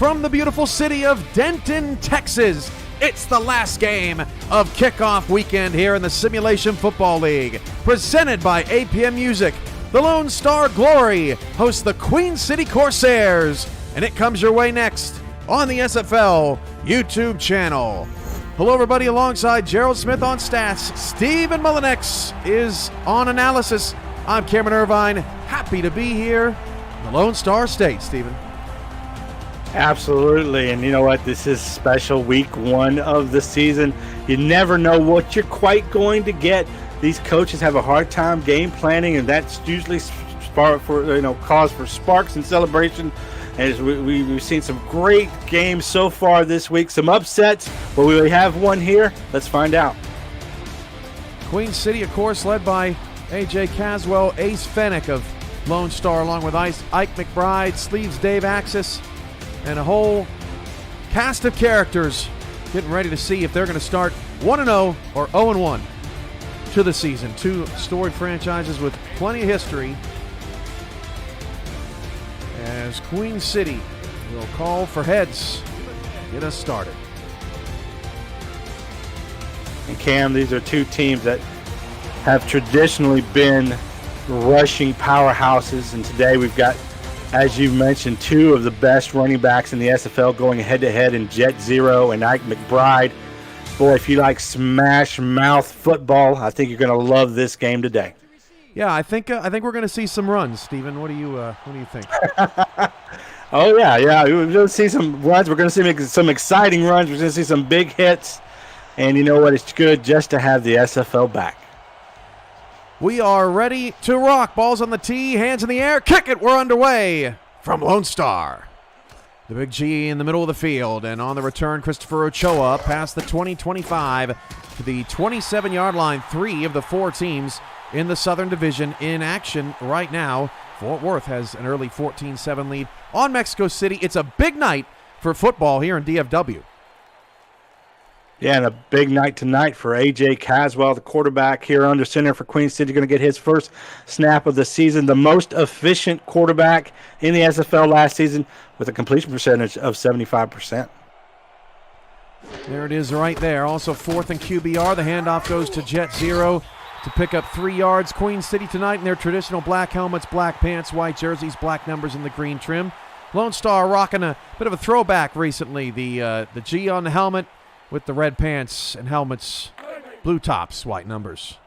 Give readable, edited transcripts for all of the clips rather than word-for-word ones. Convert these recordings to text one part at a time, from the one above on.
from the beautiful city of Denton, Texas. It's the last game of kickoff weekend here in the Simulation Football League. Presented by APM Music, the Lone Star Glory hosts the Queen City Corsairs. And it comes your way next on the SFL YouTube channel. Hello, everybody. Alongside Gerald Smith on stats, Stephen Mullinex is on analysis. I'm Cameron Irvine. Happy to be here in the Lone Star State, Stephen. Absolutely, and you know what? This is special week one of the season. You never know what you're quite going to get. These coaches have a hard time game planning, and that's usually cause for sparks and celebration. As we've seen some great games so far this week, some upsets. Will we have one here? Let's find out. Queen City, of course, led by A.J. Caswell, Ace Fennick of Lone Star, along with Ike McBride, Sleeves Dave Axis, and a whole cast of characters getting ready to see if they're going to start 1-0 or 0-1 to the season. Two storied franchises with plenty of history. As Queen City will call for heads, get us started. And Cam, these are two teams that have traditionally been rushing powerhouses, and today we've got, as you mentioned, two of the best running backs in the SFL going head-to-head in Jet Zero and Ike McBride. Boy, if you like smash mouth football, I think you're going to love this game today. Yeah, I think we're going to see some runs, Stephen. What do you think? Oh yeah. We're going to see some runs. We're going to see some exciting runs. We're going to see some big hits, and you know what? It's good just to have the SFL back. We are ready to rock. Balls on the tee, hands in the air, kick it. We're underway from Lone Star. The big G in the middle of the field, and on the return, Christopher Ochoa past the 20-25 to the 27-yard line. Three of the four teams in the Southern Division in action right now. Fort Worth has an early 14-7 lead on Mexico City. It's a big night for football here in DFW. Yeah, and a big night tonight for A.J. Caswell, the quarterback here under center for Queen City, going to get his first snap of the season. The most efficient quarterback in the SFL last season with a completion percentage of 75%. There it is right there. Also fourth and QBR. The handoff goes to Jet Zero to pick up 3 yards. Queen City tonight in their traditional black helmets, black pants, white jerseys, black numbers, and the green trim. Lone Star rocking a bit of a throwback recently. The G on the helmet, with the red pants and helmets, blue tops, white numbers.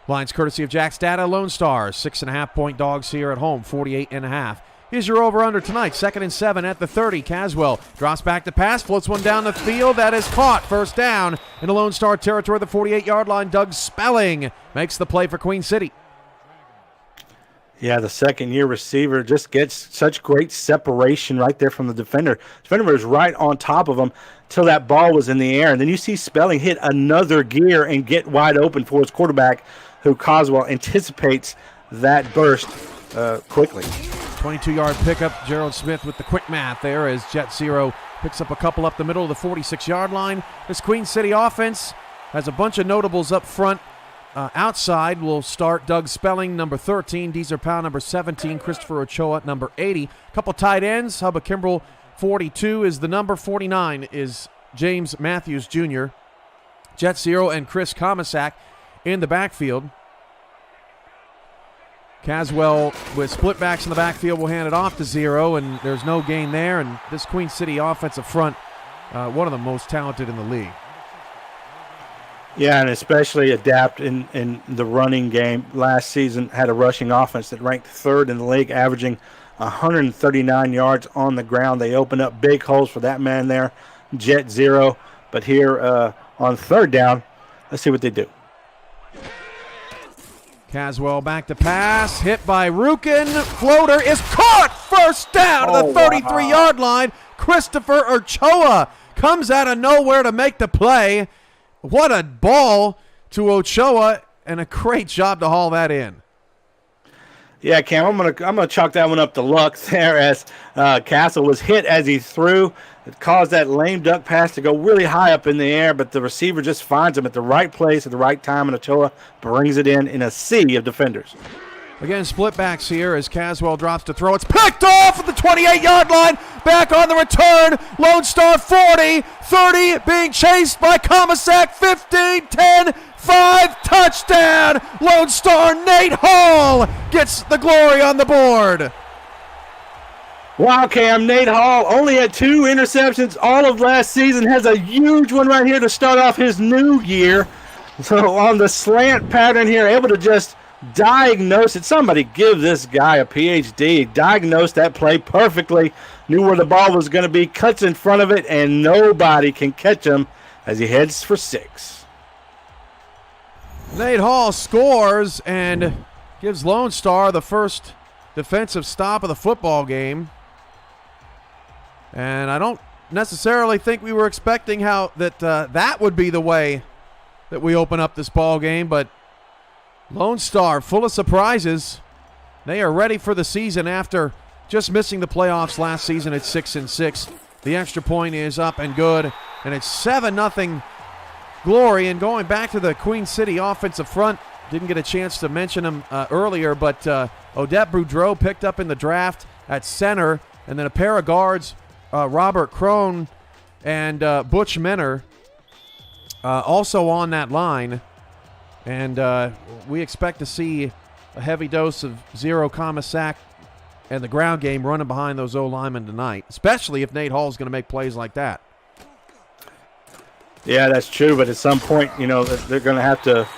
Lines courtesy of Jack's Data. Lone Star, 6.5-point dogs here at home, 48.5. Here's your over-under tonight, 2nd and 7 at the 30. Caswell drops back to pass, floats one down the field. That is caught. First down in the Lone Star territory, the 48-yard line. Doug Spelling makes the play for Queen City. Yeah, the second-year receiver just gets such great separation right there from the defender. The defender was right on top of him till that ball was in the air. And then you see Spelling hit another gear and get wide open for his quarterback, who Caswell anticipates that burst quickly. 22-yard pickup. Gerald Smith with the quick math there as Jet Zero picks up a couple up the middle of the 46-yard line. This Queen City offense has a bunch of notables up front. Outside will start Doug Spelling, number 13, Deezer Powell, number 17, Christopher Ochoa, number 80. Couple tight ends. Hubba Kimbrell, 42 is the number. 49 is James Matthews Jr. Jet Zero and Chris Comisac in the backfield. Caswell with split backs in the backfield will hand it off to Zero, and there's no gain there. And this Queen City offensive front, one of the most talented in the league. Yeah, and especially adapt in the running game. Last season had a rushing offense that ranked third in the league, averaging 139 yards on the ground. They opened up big holes for that man there, Jet Zero. But here on third down, let's see what they do. Caswell back to pass, hit by Rukin. Floater is caught. First down to the 33-yard line. Christopher Ochoa comes out of nowhere to make the play. What a ball to Ochoa, and a great job to haul that in. Yeah, Cam, I'm gonna chalk that one up to luck there, as Castle was hit as he threw. It caused that lame duck pass to go really high up in the air, but the receiver just finds him at the right place at the right time, and Ochoa brings it in a sea of defenders. Again, split backs here as Caswell drops to throw. It's picked off at the 28-yard line. Back on the return. Lone Star 40, 30, being chased by Comisac. 15, 10, 5, touchdown. Lone Star Nate Hall gets the glory on the board. Wow, Cam, Nate Hall only had 2 interceptions all of last season. Has a huge one right here to start off his new year. So on the slant pattern here, able to just diagnose it. Somebody give this guy a PhD. Diagnosed that play perfectly. Knew where the ball was going to be. Cuts in front of it, and nobody can catch him as he heads for 6. Nate Hall scores and gives Lone Star the first defensive stop of the football game. And I don't necessarily think we were expecting that would be the way that we open up this ball game, but Lone Star full of surprises. They are ready for the season after just missing the playoffs last season at 6-6. The extra point is up and good, and it's 7-0 glory. And going back to the Queen City offensive front, didn't get a chance to mention him earlier, but Odette Boudreau picked up in the draft at center, and then a pair of guards, Robert Crone and Butch Menor, also on that line. And we expect to see a heavy dose of Zero Comisac and the ground game running behind those O-linemen tonight, especially if Nate Hall is going to make plays like that. Yeah, that's true, but at some point, they're going to have to,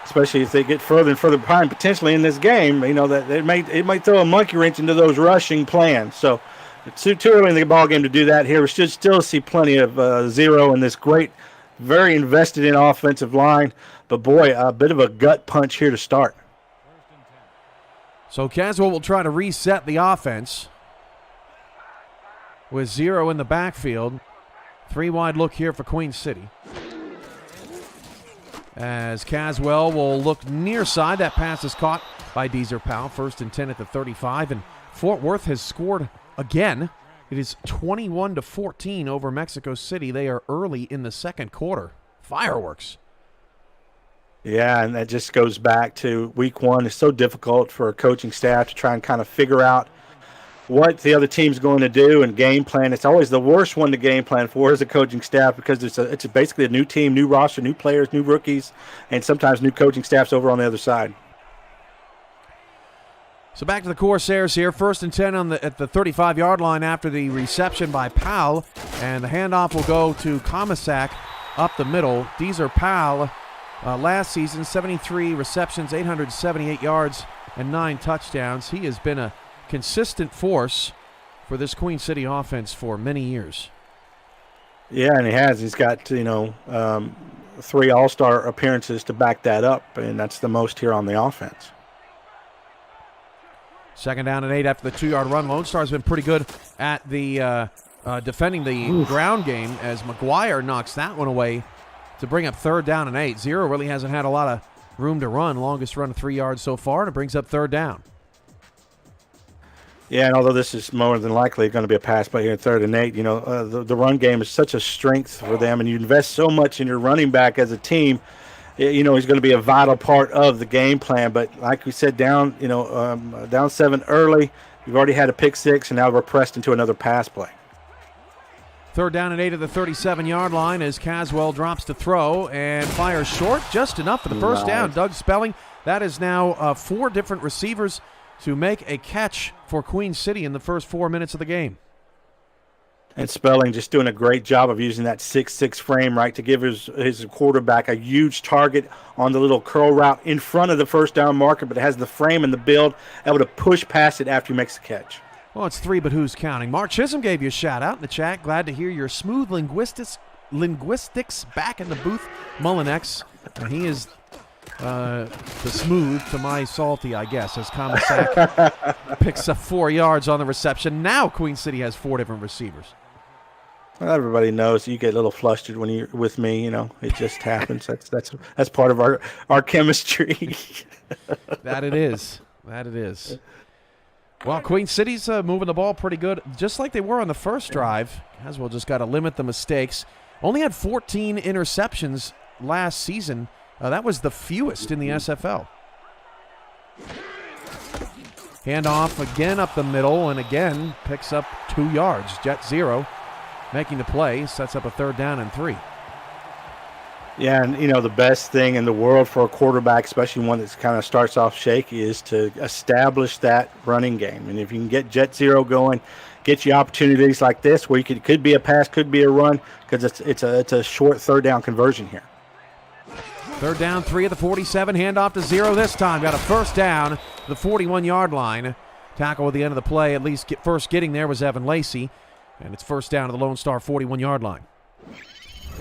especially if they get further and further behind potentially in this game, that it might throw a monkey wrench into those rushing plans. So it's too early in the ball game to do that here. We should still see plenty of Zero in this great, very invested in offensive line. But, boy, a bit of a gut punch here to start. So Caswell will try to reset the offense with Zero in the backfield. 3-wide look here for Queen City. As Caswell will look near side. That pass is caught by Deezer Powell. 1st and 10 at the 35. And Fort Worth has scored again. It is 21-14 over Mexico City. They are early in the second quarter. Fireworks. Yeah, and that just goes back to week 1. It's so difficult for a coaching staff to try and kind of figure out what the other team's going to do and game plan. It's always the worst one to game plan for as a coaching staff because it's basically a new team, new roster, new players, new rookies, and sometimes new coaching staffs over on the other side. So back to the Corsairs here. 1st and 10 at the 35-yard line after the reception by Powell, and the handoff will go to Comisac up the middle. Deezer Powell, last season, 73 receptions, 878 yards, and 9 touchdowns. He has been a consistent force for this Queen City offense for many years. Yeah, and he has. He's got, 3 All-Star appearances to back that up, and that's the most here on the offense. 2nd down and 8 after the 2-yard run. Lone Star's been pretty good at the defending the ground game as McGuire knocks that one away to bring up 3rd down and 8. Zero really hasn't had a lot of room to run. Longest run of 3 yards so far, and it brings up 3rd down. Yeah, and although this is more than likely going to be a pass play here in 3rd and 8, the run game is such a strength for them, and you invest so much in your running back as a team. He's going to be a vital part of the game plan. But like we said, down 7 early, we've already had a pick 6, and now we're pressed into another pass play. 3rd down and 8 at the 37-yard line as Caswell drops to throw and fires short, just enough for the first down. Doug Spelling, that is now 4 different receivers to make a catch for Queen City in the first 4 minutes of the game. And Spelling just doing a great job of using that 6'6" frame, right, to give his quarterback a huge target on the little curl route in front of the first down marker, but it has the frame and the build, able to push past it after he makes the catch. Well, it's 3, but who's counting? Mark Chisholm gave you a shout-out in the chat. Glad to hear your smooth linguistics back in the booth. Mullinex, and he is the smooth to my salty, I guess, as Comisac picks up 4 yards on the reception. Now Queen City has 4 different receivers. Well, everybody knows you get a little flustered when you're with me. It just happens. That's part of our chemistry. That it is. Well, Queen City's moving the ball pretty good, just like they were on the first drive. Caswell just got to limit the mistakes. Only had 14 interceptions last season. That was the fewest in the SFL. Handoff again up the middle, and again picks up 2 yards. Jet 0 making the play, sets up a 3rd down and 3. Yeah, and the best thing in the world for a quarterback, especially one that kind of starts off shaky, is to establish that running game. And if you can get Jet 0 going, get you opportunities like this where it could be a pass, could be a run, because it's a short 3rd down conversion here. 3rd down, 3 at the 47. Handoff to 0 this time. Got a 1st down to the 41-yard line. Tackle at the end of the play, at least first getting there, was Evan Lacey. And it's 1st down to the Lone Star 41-yard line.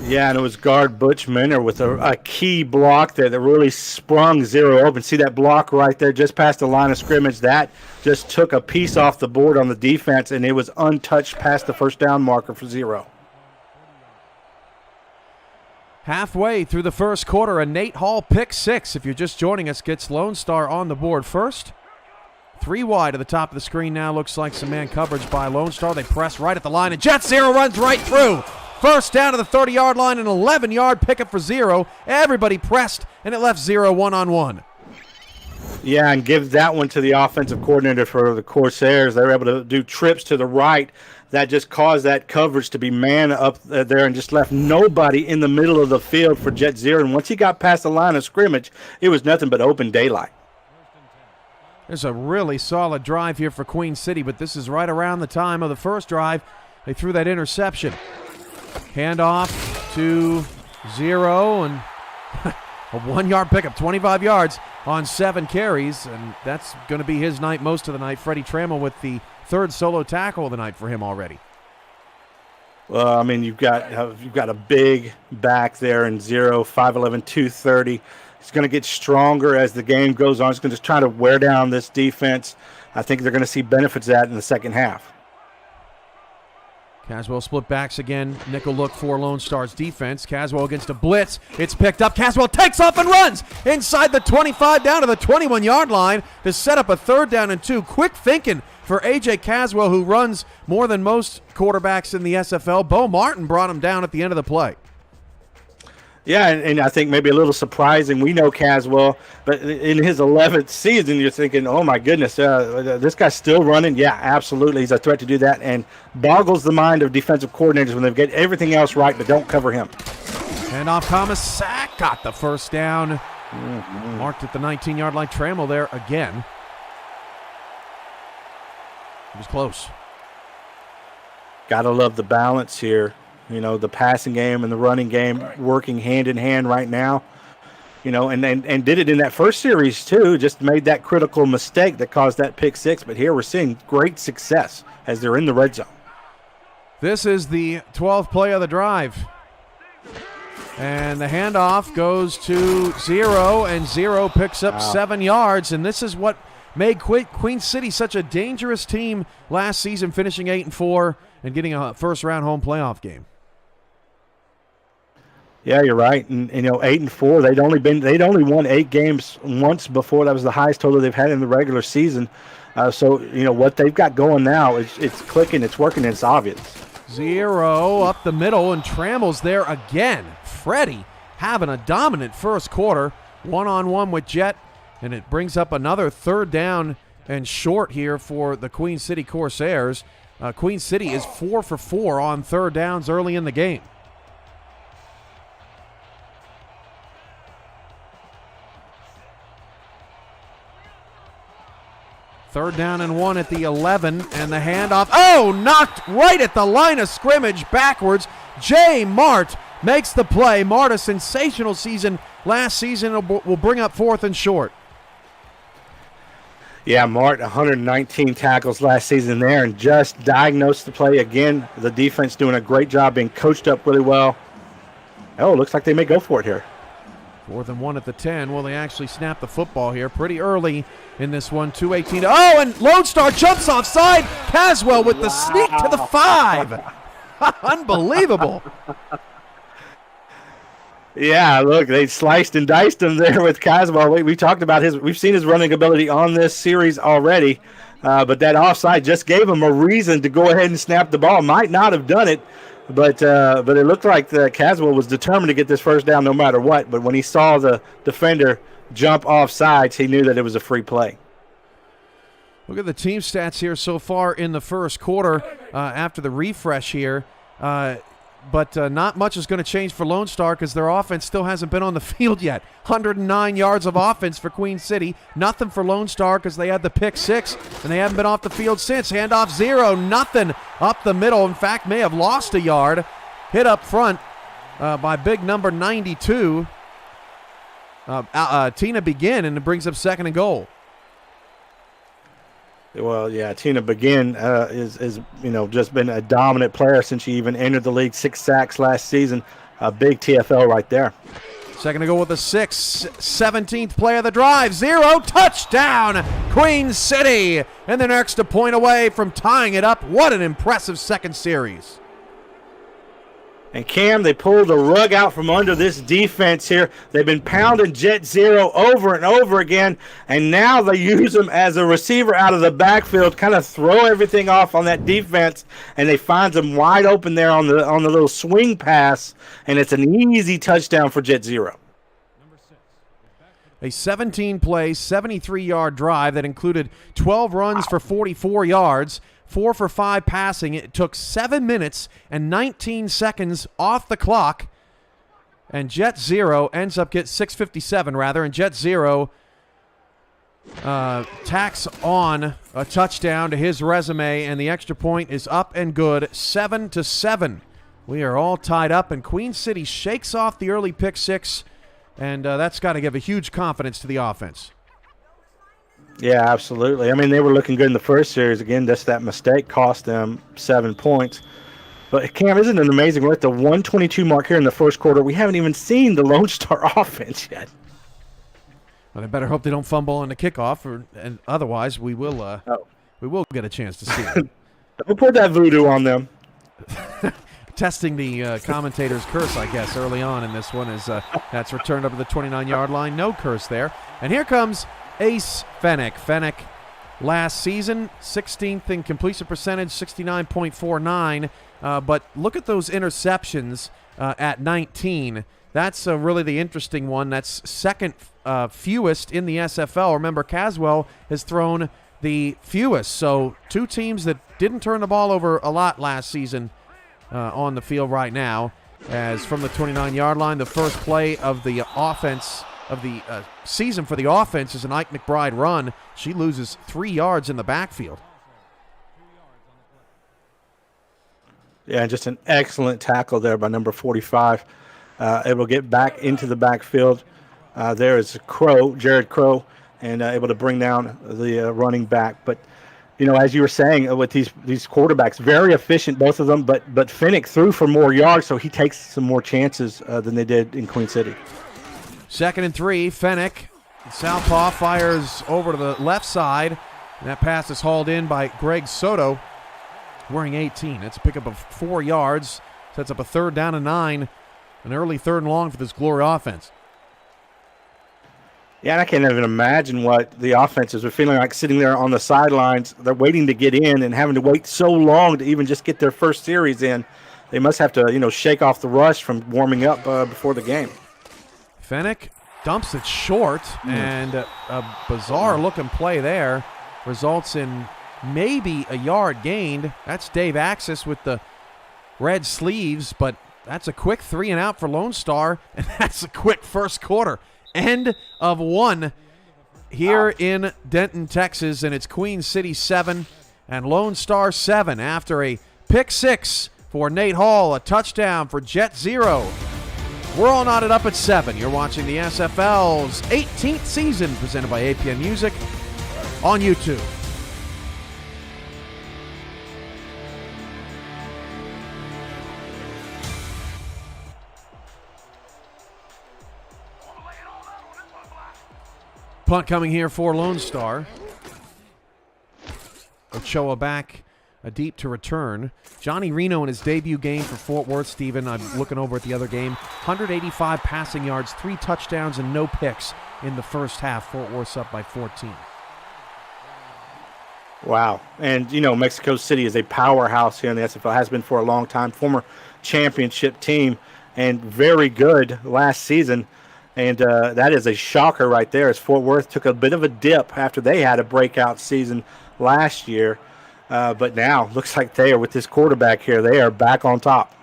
Yeah, and it was guard Butch Minner with a key block there that really sprung 0 open. See that block right there just past the line of scrimmage? That just took a piece off the board on the defense, and it was untouched past the 1st down marker for 0. Halfway through the first quarter, a Nate Hall pick 6. If you're just joining us, gets Lone Star on the board first. 3 wide at the top of the screen now. Looks like some man coverage by Lone Star. They press right at the line, and Jet 0 runs right through. 1st down to the 30-yard line, an 11-yard pickup for 0. Everybody pressed, and it left 0 one-on-one. Yeah, and give that one to the offensive coordinator for the Corsairs. They were able to do trips to the right. That just caused that coverage to be man up there and just left nobody in the middle of the field for Jet 0. And once he got past the line of scrimmage, it was nothing but open daylight. There's a really solid drive here for Queen City, but this is right around the time of the first drive. They threw that interception. Handoff to 0, and a 1-yard pickup, 25 yards on 7 carries, and that's going to be his night most of the night. Freddie Trammell with the 3rd solo tackle of the night for him already. Well, I mean, you've got a big back there in 0, 5'11", 230. He's going to get stronger as the game goes on. He's going to just try to wear down this defense. I think they're going to see benefits of that in the second half. Caswell split backs again. Nickel look for Lone Star's defense. Caswell against a blitz. It's picked up. Caswell takes off and runs inside the 25 down to the 21-yard line to set up a 3rd down and 2. Quick thinking for A.J. Caswell, who runs more than most quarterbacks in the SFL. Bo Martin brought him down at the end of the play. Yeah, and I think maybe a little surprising. We know Caswell, but in his 11th season, you're thinking, oh, my goodness, this guy's still running. Yeah, absolutely. He's a threat to do that, and boggles the mind of defensive coordinators when they've got everything else right but don't cover him. And off Thomas, sack, got the 1st down. Marked at the 19-yard line. Trammell there again. It was close. Got to love the balance here. The passing game and the running game working hand in hand right now. And did it in that first series too, just made that critical mistake that caused that pick 6. But here we're seeing great success as they're in the red zone. This is the 12th play of the drive. And the handoff goes to 0, and 0 picks up 7 yards. And this is what made Queen City such a dangerous team last season, finishing 8-4 and getting a first-round home playoff game. Yeah, you're right. And 8-4, they'd only won 8 games once before. That was the highest total they've had in the regular season. So what they've got going now is it's clicking, it's working, and it's obvious. 0 up the middle, and Trammell's there again. Freddie having a dominant first quarter, one-on-one with Jet, and it brings up another 3rd down and short here for the Queen City Corsairs. Queen City is 4 for 4 on 3rd downs early in the game. Third down and 1 at the 11, and the handoff. Oh, knocked right at the line of scrimmage backwards. Jay Mart makes the play. Mart, a sensational season last season, will bring up 4th and short. Yeah, Mart, 119 tackles last season there, and just diagnosed the play again. The defense doing a great job, being coached up really well. Oh, looks like they may go for it here. 4th and 1 at the 10. Will they actually snap the football here pretty early in this one? 2:18. Oh, and Lone Star jumps offside. Caswell with the sneak to the 5. Unbelievable. Yeah, look, they sliced and diced him there with Caswell. We talked about we've seen his running ability on this series already, but that offside just gave him a reason to go ahead and snap the ball. Might not have done it, but it looked like Caswell was determined to get this first down no matter what. But when he saw the defender jump off sides, he knew that it was a free play. Look at the team stats here so far in the first quarter after the refresh here. But not much is going to change for Lone Star because their offense still hasn't been on the field yet. 109 yards of offense for Queen City. Nothing for Lone Star because they had the pick 6, and they haven't been off the field since. Handoff 0, nothing up the middle. In fact, may have lost a yard. Hit up front by big number 92. Tina Begin, and it brings up 2nd and goal. Well, yeah, Tina Begin is just been a dominant player since she even entered the league. 6 sacks last season. A big TFL right there. 2nd and goal with a 6. 17th play of the drive. 0. Touchdown, Queen City. And they're next a point away from tying it up. What an impressive second series. And Cam, they pulled the rug out from under this defense here. They've been pounding Jet Zero over and over again, and now they use him as a receiver out of the backfield, kind of throw everything off on that defense, and they find him wide open there on the little swing pass, and it's an easy touchdown for Jet Zero. A 17-play, 73-yard drive that included 12 runs for 44 yards. 4 for 5 passing. It took 7 minutes and 19 seconds off the clock. And Jet Zero ends up getting 6:57 rather. And Jet Zero tacks on a touchdown to his resume. And the extra point is up and good. 7-7. We are all tied up. And Queen City shakes off the early pick 6. And that's got to give a huge confidence to the offense. Yeah, absolutely. I mean, they were looking good in the first series. Again, just that mistake cost them 7 points. But, Cam, isn't it amazing? We're at the 122 mark here in the first quarter. We haven't even seen the Lone Star offense yet. Well, they better hope they don't fumble on the kickoff, and otherwise we will get a chance to see it. Don't put that voodoo on them. Testing the commentator's curse, I guess, early on in this one as that's returned up to the 29-yard line. No curse there. And here comes Ace Fennick. Fennick last season, 16th in completion percentage, 69.49. But look at those interceptions at 19. That's really the interesting one. That's second fewest in the SFL. Remember, Caswell has thrown the fewest. So 2 teams that didn't turn the ball over a lot last season on the field right now. As from the 29-yard line, the first play of the offense of the season for the offense is an Ike McBride run. She loses 3 yards in the backfield. Yeah, just an excellent tackle there by number 45. Able to get back into the backfield. There is Jared Crow, and able to bring down the running back. But, as you were saying, with these quarterbacks, very efficient, both of them. But Fennick threw for more yards, so he takes some more chances than they did in Queen City. 2nd and 3, Fennick. Southpaw fires over to the left side. And that pass is hauled in by Greg Soto, wearing 18. That's a pickup of 4 yards. Sets up a 3rd down and 9. An early 3rd and long for this Glory offense. Yeah, and I can't even imagine what the offenses are feeling like sitting there on the sidelines. They're waiting to get in and having to wait so long to even just get their first series in. They must have to, shake off the rust from warming up before the game. Fennick dumps it short, and a bizarre-looking play there results in maybe a yard gained. That's Dave Axis with the red sleeves, but that's a quick 3 and out for Lone Star, and that's a quick first quarter. End of 1 here in Denton, Texas, and it's Queen City 7 and Lone Star 7 after a pick 6 for Nate Hall, a touchdown for Jet Zero. We're all knotted up at 7. You're watching the SFL's 18th season presented by APM Music on YouTube. Punt coming here for Lone Star. Ochoa back deep to return. Johnny Reno in his debut game for Fort Worth, Stephen. I'm looking over at the other game. 185 passing yards, 3 touchdowns, and no picks in the first half. Fort Worth's up by 14. Wow. And, Mexico City is a powerhouse here in the SFL, has been for a long time. Former championship team and very good last season. And that is a shocker right there, as Fort Worth took a bit of a dip after they had a breakout season last year. But now, looks like they are, with this quarterback here, they are back on top.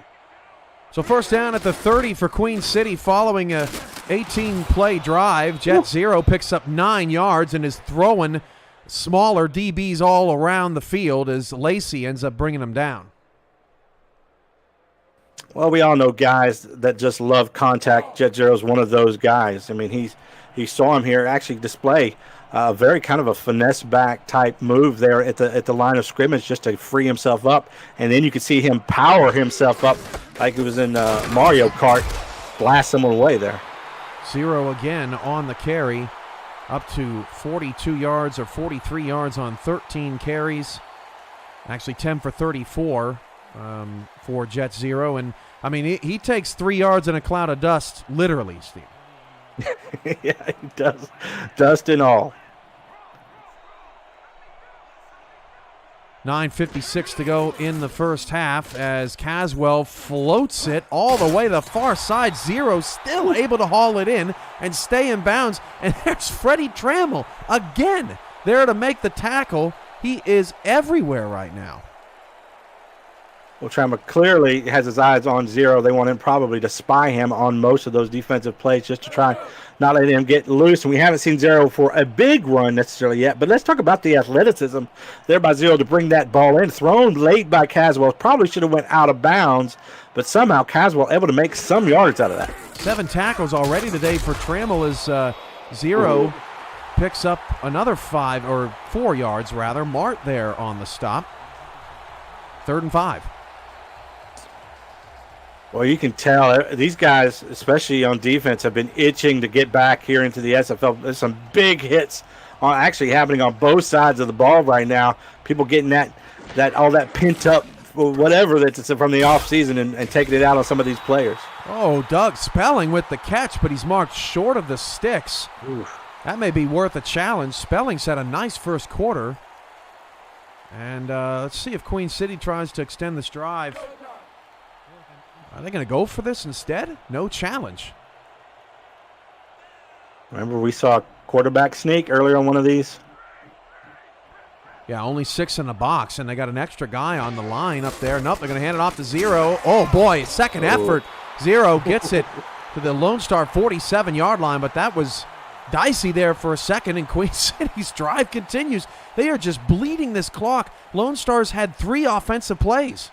So first down at the 30 for Queen City following a 18-play drive. Jet Zero picks up 9 yards and is throwing smaller DBs all around the field as Lacey ends up bringing them down. Well, we all know guys that just love contact. Jet Zero's one of those guys. I mean, he saw him here actually display very kind of a finesse back type move there at the line of scrimmage just to free himself up, and then you could see him power himself up like it was in Mario Kart, blast someone away there. Zero again on the carry, up to 42 yards or 43 yards on 13 carries. Actually 10 for 34 for Jet Zero, and I mean he takes 3 yards in a cloud of dust, literally, Steve. Yeah, he does, dust and all. 9:56 to go in the first half as Caswell floats it all the way to the far side. Zero still able to haul it in and stay in bounds. And there's Freddie Trammell again there to make the tackle. He is everywhere right now. Well, Trammell clearly has his eyes on Zero. They want him probably to spy him on most of those defensive plays just to try not let him get loose. And we haven't seen Zero for a big run necessarily yet. But let's talk about the athleticism there by Zero to bring that ball in. Thrown late by Caswell. Probably should have went out of bounds. But somehow Caswell able to make some yards out of that. 7 tackles already today for Trammell as Zero picks up another 4 yards rather. Mart there on the stop. 3rd and 5. Well, you can tell these guys, especially on defense, have been itching to get back here into the SFL. There's some big hits actually happening on both sides of the ball right now. People getting that all that pent up whatever that's from the offseason and taking it out on some of these players. Oh, Doug Spelling with the catch, but he's marked short of the sticks. Oof. That may be worth a challenge. Spelling's had a nice first quarter. And let's see if Queen City tries to extend this drive. Are they going to go for this instead? No challenge. Remember we saw a quarterback sneak earlier on one of these? Yeah, only 6 in the box, and they got an extra guy on the line up there. Nope, they're going to hand it off to Zero. Oh, boy, second effort. Zero gets it to the Lone Star 47-yard line, but that was dicey there for a second, and Queen City's drive continues. They are just bleeding this clock. Lone Stars had 3 offensive plays.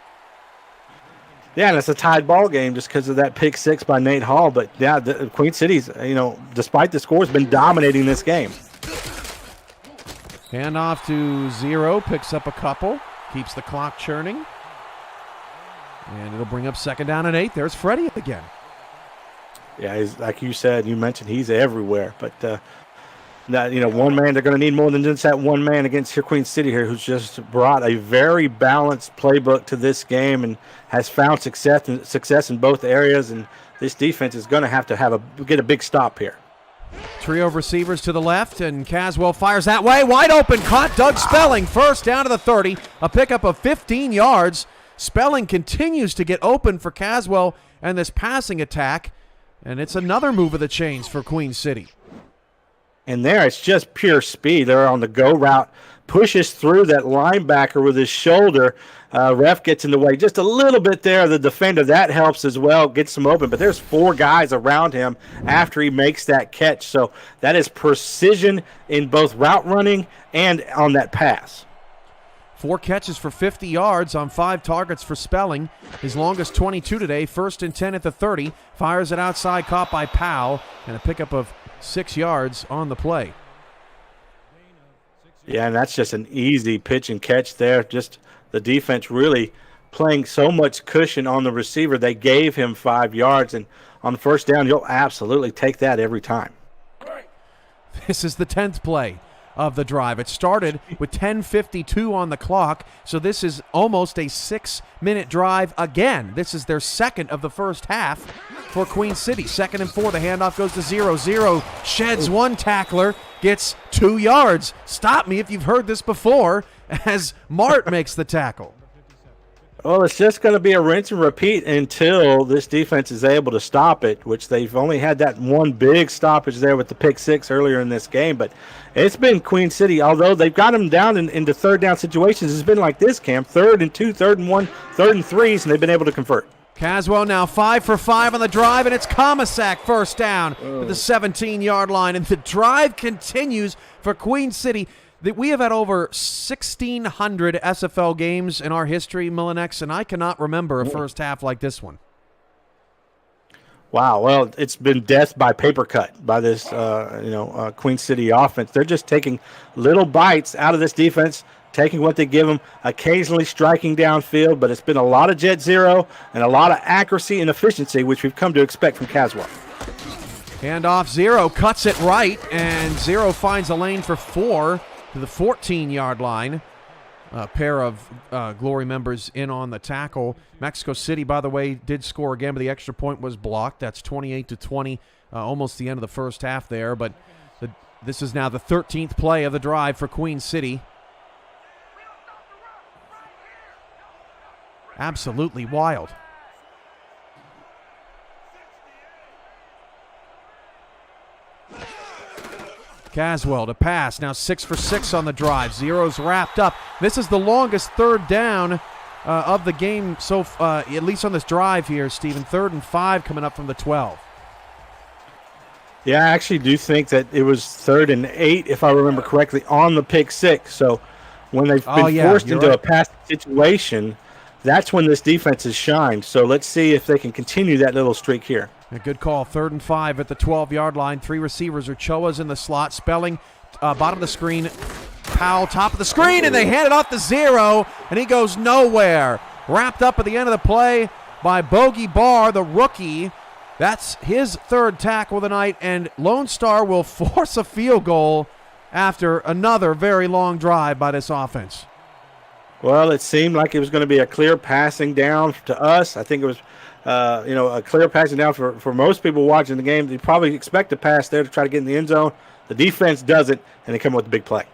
Yeah, and it's a tied ball game just because of that pick 6 by Nate Hall. But, yeah, Queen City's, despite the score, has been dominating this game. Handoff to Zero, picks up a couple, keeps the clock churning. And it'll bring up 2nd down and 8. There's Freddie again. Yeah, he's, like you said, you mentioned he's everywhere. But, one man, they're going to need more than just that one man against Queen City here, who's just brought a very balanced playbook to this game and has found success in both areas. And this defense is going to have get a big stop here. Trio of receivers to the left, and Caswell fires that way. Wide open, caught Doug Spelling. First down to the 30, a pickup of 15 yards. Spelling continues to get open for Caswell and this passing attack, and it's another move of the chains for Queen City. And there, it's just pure speed. They're on the go route, pushes through that linebacker with his shoulder. Ref gets in the way just a little bit there. The defender, that helps as well, gets him open. But there's 4 guys around him after he makes that catch. So that is precision in both route running and on that pass. 4 catches for 50 yards on 5 targets for Spelling. His longest 22 today, 1st and 10 at the 30. Fires it outside, caught by Powell, and a pickup of 6 yards on the play. Yeah, and that's just an easy pitch and catch there. Just the defense really playing so much cushion on the receiver. They gave him 5 yards, and on 1st down, you'll absolutely take that every time. This is the 10th play of the drive. It started with 10:52 on the clock, so this is almost a 6-minute drive again. This is their 2nd of the first half for Queen City. 2nd and 4, the handoff goes to Zero. Zero sheds 1 tackler, gets 2 yards. Stop me if you've heard this before, as Mart makes the tackle. Well, it's just going to be a rinse and repeat until this defense is able to stop it, which they've only had that one big stoppage there with the pick six earlier in this game. But it's been Queen City, although they've got them down into third down situations. It's been like this, Cam, 3rd and 2, 3rd and 1, 3rd and 3s, and they've been able to convert. Caswell now 5 for 5 on the drive, and it's Comisac first down at the 17-yard line. And the drive continues for Queen City. We have had over 1,600 SFL games in our history, Milanex, and I cannot remember a first half like this one. Wow, well, it's been death by paper cut by this, Queen City offense. They're just taking little bites out of this defense, taking what they give them, occasionally striking downfield, but it's been a lot of jet zero and a lot of accuracy and efficiency, which we've come to expect from Caswell. Handoff, Zero cuts it right, and Zero finds a lane for 4 to the 14-yard line. A pair of Glory members in on the tackle. Mexico City, by the way, did score again, but the extra point was blocked. That's 28-20, almost the end of the first half there. But this is now the 13th play of the drive for Queen City. Absolutely wild. Caswell to pass, now 6 for 6 on the drive. Zero's wrapped up. This is the longest third down of the game, so at least on this drive here, Stephen. 3rd and 5 coming up from the 12. Yeah, I actually do think that it was 3rd and 8, if I remember correctly, on the pick six. So when they've been forced into a pass situation, that's when this defense has shined. So let's see if they can continue that little streak here. A good call. 3rd and 5 at the 12-yard line. 3 receivers. Ochoa's in the slot. Spelling, bottom of the screen. Powell, top of the screen, and they hand it off to Zero, and he goes nowhere. Wrapped up at the end of the play by Bogey Barr, the rookie. That's his 3rd tackle of the night, and Lone Star will force a field goal after another very long drive by this offense. Well, it seemed like it was going to be a clear passing down to us. I think it was a clear passing down for most people watching the game. They probably expect a pass there to try to get in the end zone. The defense does it, and they come up with a big play.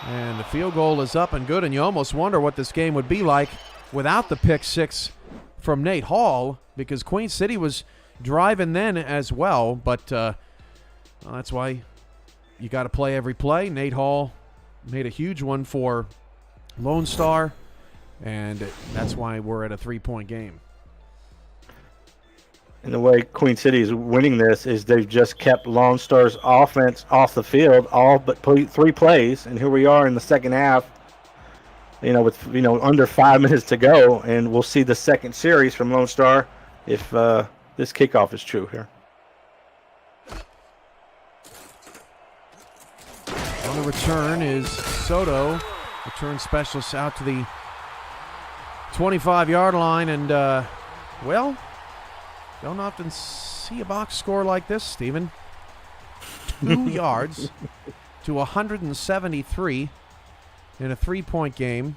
And the field goal is up and good, and you almost wonder what this game would be like without the pick six from Nate Hall, because Queen City was driving then as well, but that's why you got to play every play. Nate Hall made a huge one for Lone Star, and that's why we're at a 3-point game. And the way Queen City is winning this is they've just kept Lone Star's offense off the field all but 3 plays, and here we are in the second half, with under 5 minutes to go, and we'll see the second series from Lone Star if this kickoff is true here. On the return is Soto. Return specialist out to the 25-yard line, and, don't often see a box score like this, Stephen. 2 yards to 173 in a 3-point game.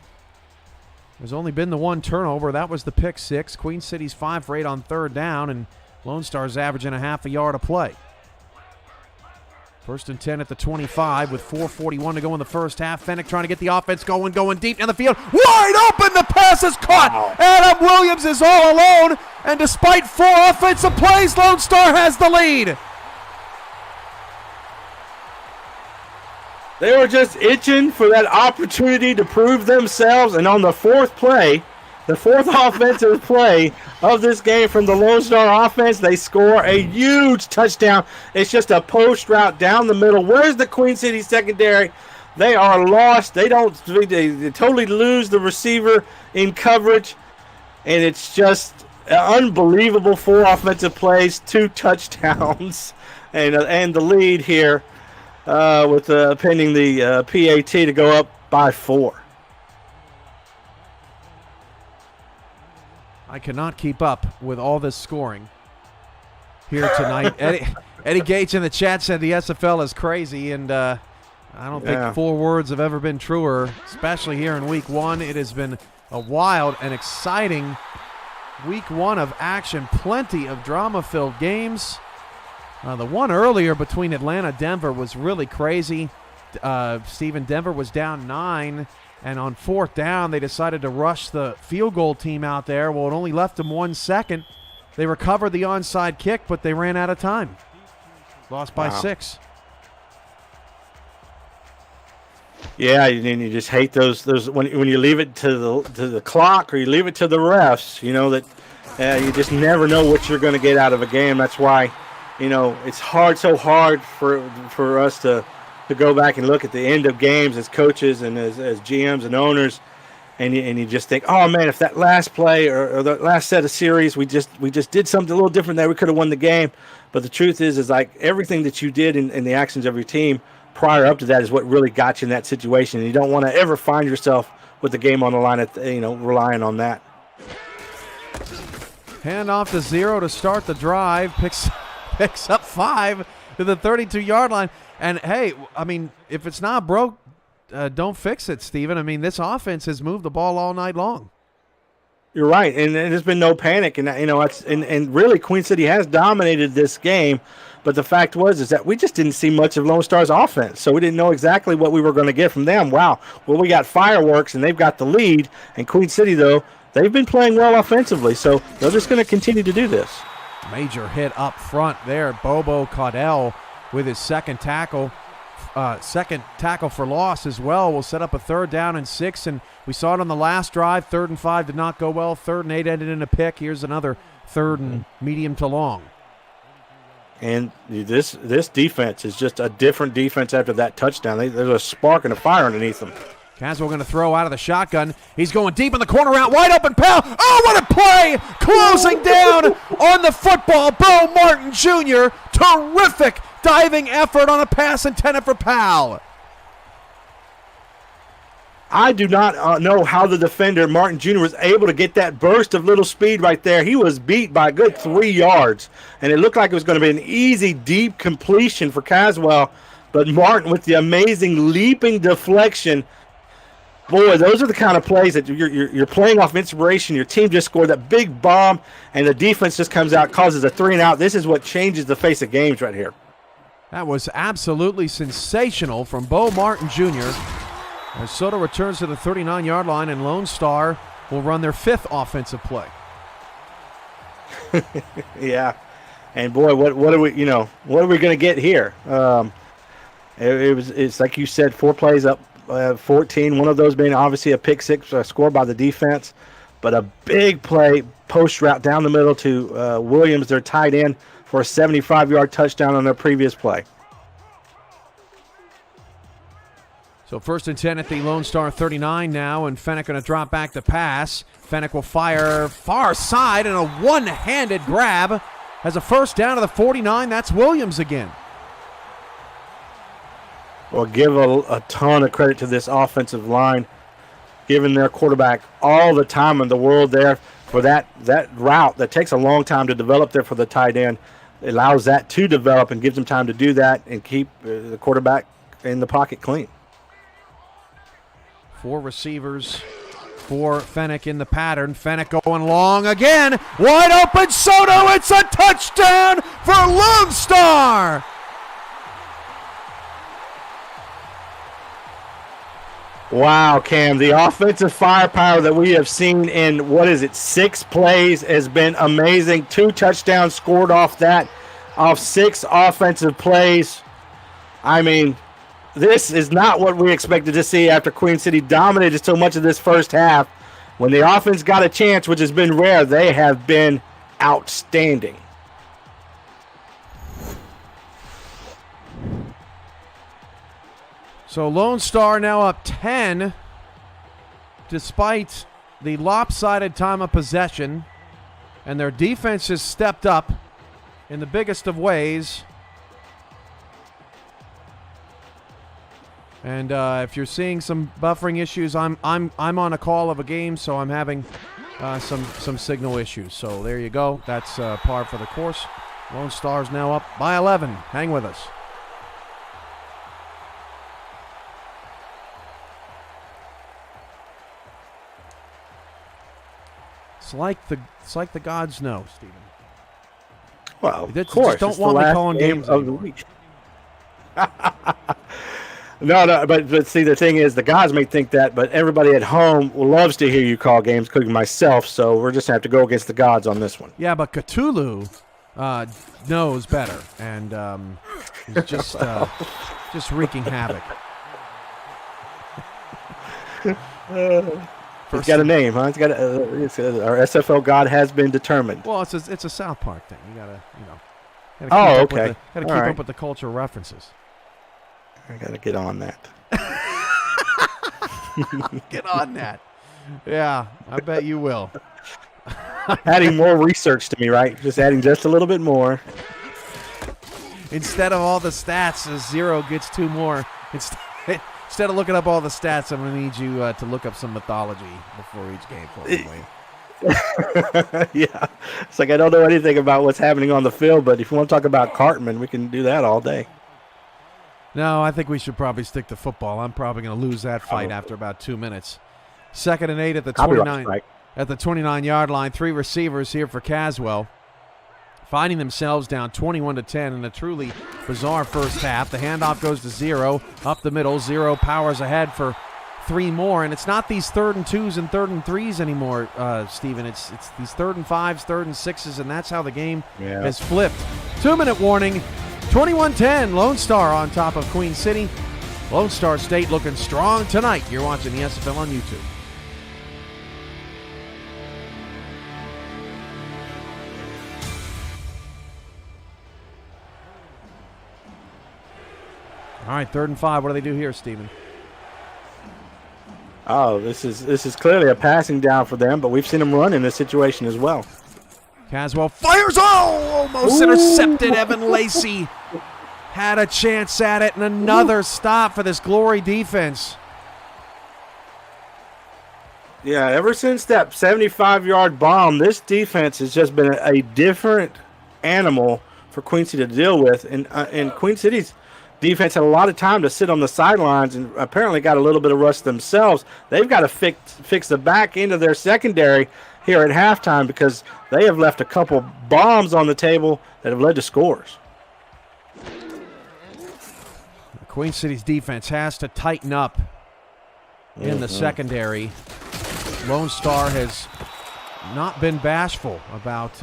There's only been the 1 turnover. That was the pick six. Queen City's 5 for 8 on 3rd down, and Lone Star's averaging a half a yard a play. 1st and 10 at the 25 with 4:41 to go in the first half. Fennick trying to get the offense going deep down the field. Wide open, the pass is caught. Wow. Adam Williams is all alone, and despite 4 offensive plays, Lone Star has the lead. They were just itching for that opportunity to prove themselves, and on the 4th play, the 4th offensive play of this game from the Lone Star offense, they score a huge touchdown. It's just a post route down the middle. Where's the Queen City secondary? They are lost. They totally lose the receiver in coverage, and it's just unbelievable. 4 offensive plays, 2 touchdowns, and the lead here with pending the PAT to go up by 4. I cannot keep up with all this scoring here tonight. Eddie Gates in the chat said the SFL is crazy, and I don't think 4 words have ever been truer, especially here in Week 1. It has been a wild and exciting Week 1 of action. Plenty of drama-filled games. The one earlier between Atlanta and Denver was really crazy. Stephen, Denver was down 9, and on 4th down, they decided to rush the field goal team out there. Well, it only left them 1 second. They recovered the onside kick, but they ran out of time. Lost by 6. Yeah, and you just hate those when you leave it to the clock or you leave it to the refs. You know that you just never know what you're going to get out of a game. That's why, it's so hard for us to go back and look at the end of games as coaches and as GMs and owners, and you just think, oh man, if that last play or the last set of series we just did something a little different there, we could have won the game. But the truth is like everything that you did in the actions of your team prior up to that is what really got you in that situation. And you don't want to ever find yourself with the game on the line, relying on that. Hand off to 0 to start the drive. Picks up 5 to the 32-yard line. And, hey, I mean, if it's not broke, don't fix it, Steven. I mean, this offense has moved the ball all night long. You're right, and there's been no panic. And, and really Queen City has dominated this game. But the fact is that we just didn't see much of Lone Star's offense, so we didn't know exactly what we were going to get from them. Wow, well, we got fireworks, and they've got the lead. And Queen City, though, they've been playing well offensively, so they're just going to continue to do this. Major hit up front there. Bobo Caudell with his second tackle for loss as well. Will set up a 3rd down and 6, and we saw it on the last drive. 3rd and 5 did not go well. 3rd and 8 ended in a pick. Here's another 3rd and medium to long. And this defense is just a different defense after that touchdown. There's a spark and a fire underneath them. Caswell going to throw out of the shotgun. He's going deep in the corner out, wide open. Powell. Oh, what a play! Closing down on the football. Bo Martin Jr. Terrific diving effort on a pass intended for Powell. I do not know how the defender, Martin Jr., was able to get that burst of little speed right there. He was beat by a good 3 yards, and it looked like it was going to be an easy, deep completion for Caswell. But Martin with the amazing leaping deflection. Boy, those are the kind of plays that you're playing off inspiration. Your team just scored that big bomb, and the defense just comes out, causes a 3-and-out. This is what changes the face of games right here. That was absolutely sensational from Bo Martin Jr. As Soto returns to the 39-yard line, and Lone Star will run their 5th offensive play. Yeah, and boy, what are we going to get here? It's like you said, 4 plays up, 14. One of those being obviously a pick 6 scored by the defense, but a big play post route down the middle to Williams, their tight end, for a 75-yard touchdown on their previous play. So 1st and 10 at the Lone Star 39 now, and Fennick going to drop back to pass. Fennick will fire far side, and a one-handed grab has a 1st down to the 49. That's Williams again. Well, give a ton of credit to this offensive line, giving their quarterback all the time in the world there for that route that takes a long time to develop there for the tight end. It allows that to develop and gives him time to do that and keep the quarterback in the pocket clean. 4 receivers for Fennick in the pattern. Fennick going long again. Wide open Soto. It's a touchdown for Lone Star. Wow, Cam, the offensive firepower that we have seen in, 6 plays has been amazing. 2 touchdowns scored off 6 offensive plays. I mean, this is not what we expected to see after Queen City dominated so much of this first half. When the offense got a chance, which has been rare, they have been outstanding. So Lone Star now up 10, despite the lopsided time of possession, and their defense has stepped up in the biggest of ways. And if you're seeing some buffering issues, I'm on a call of a game, so I'm having some signal issues. So there you go. That's par for the course. Lone Star's now up by 11. Hang with us. It's like the gods know, Stephen. Well, They just don't want me calling games of the week. No, but see, the thing is, the guys may think that, but everybody at home loves to hear you call games, including myself. So we're just gonna have to go against the gods on this one. Yeah, but Cthulhu knows better, and he's just wreaking havoc. It's got a name, huh? It's got our SFL god has been determined. Well, it's a South Park thing. You gotta Okay. Gotta keep up with the cultural references. I gotta get on that. Get on that. Yeah, I bet you will. Adding more research to me, right? Just adding just a little bit more. Instead of all the stats, a 0 gets 2 more. Instead of looking up all the stats, I'm going to need you to look up some mythology before each game for me. Yeah. It's like I don't know anything about what's happening on the field, but if you want to talk about Cartman, we can do that all day. No, I think we should probably stick to football. I'm probably going to lose that fight after about 2 minutes. 2nd and 8 at the 29-yard line. 3 receivers here for Caswell, finding themselves down 21-10 in a truly bizarre first half. The handoff goes to 0 up the middle. 0 powers ahead for 3 more, and it's not these 3rd and 2s and 3rd and 3s anymore, Steven. It's these 3rd and 5s, 3rd and 6s, and that's how the game has flipped. 2-minute warning. 21-10, Lone Star on top of Queen City. Lone Star State looking strong tonight. You're watching the SFL on YouTube. All right, 3rd and 5. What do they do here, Steven? Oh, this is clearly a passing down for them, but we've seen them run in this situation as well. Caswell fires. Almost intercepted. Evan Lacey had a chance at it, and another stop for this Glory defense. Yeah, ever since that 75-yard bomb, this defense has just been a different animal for Queen City to deal with. And Queen City's defense had a lot of time to sit on the sidelines and apparently got a little bit of rust themselves. They've got to fix the back end of their secondary here at halftime because they have left a couple bombs on the table that have led to scores. Queen City's defense has to tighten up in the secondary. Lone Star has not been bashful about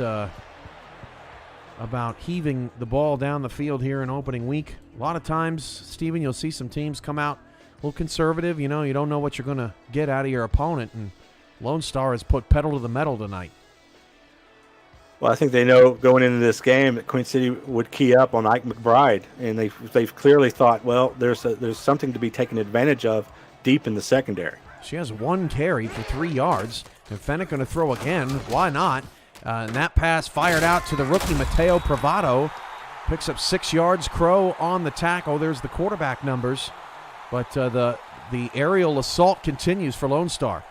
heaving the ball down the field here in opening week. A lot of times, Steven, you'll see some teams come out a little conservative. You don't know what you're going to get out of your opponent, and Lone Star has put pedal to the metal tonight. Well, I think they know going into this game that Queen City would key up on Ike McBride, and they've clearly thought, well, there's something to be taken advantage of deep in the secondary. She has 1 carry for 3 yards, and Fennick going to throw again. Why not? And that pass fired out to the rookie Mateo Pravado. Picks up 6 yards. Crow on the tackle. There's the quarterback numbers, but the aerial assault continues for Lone Star.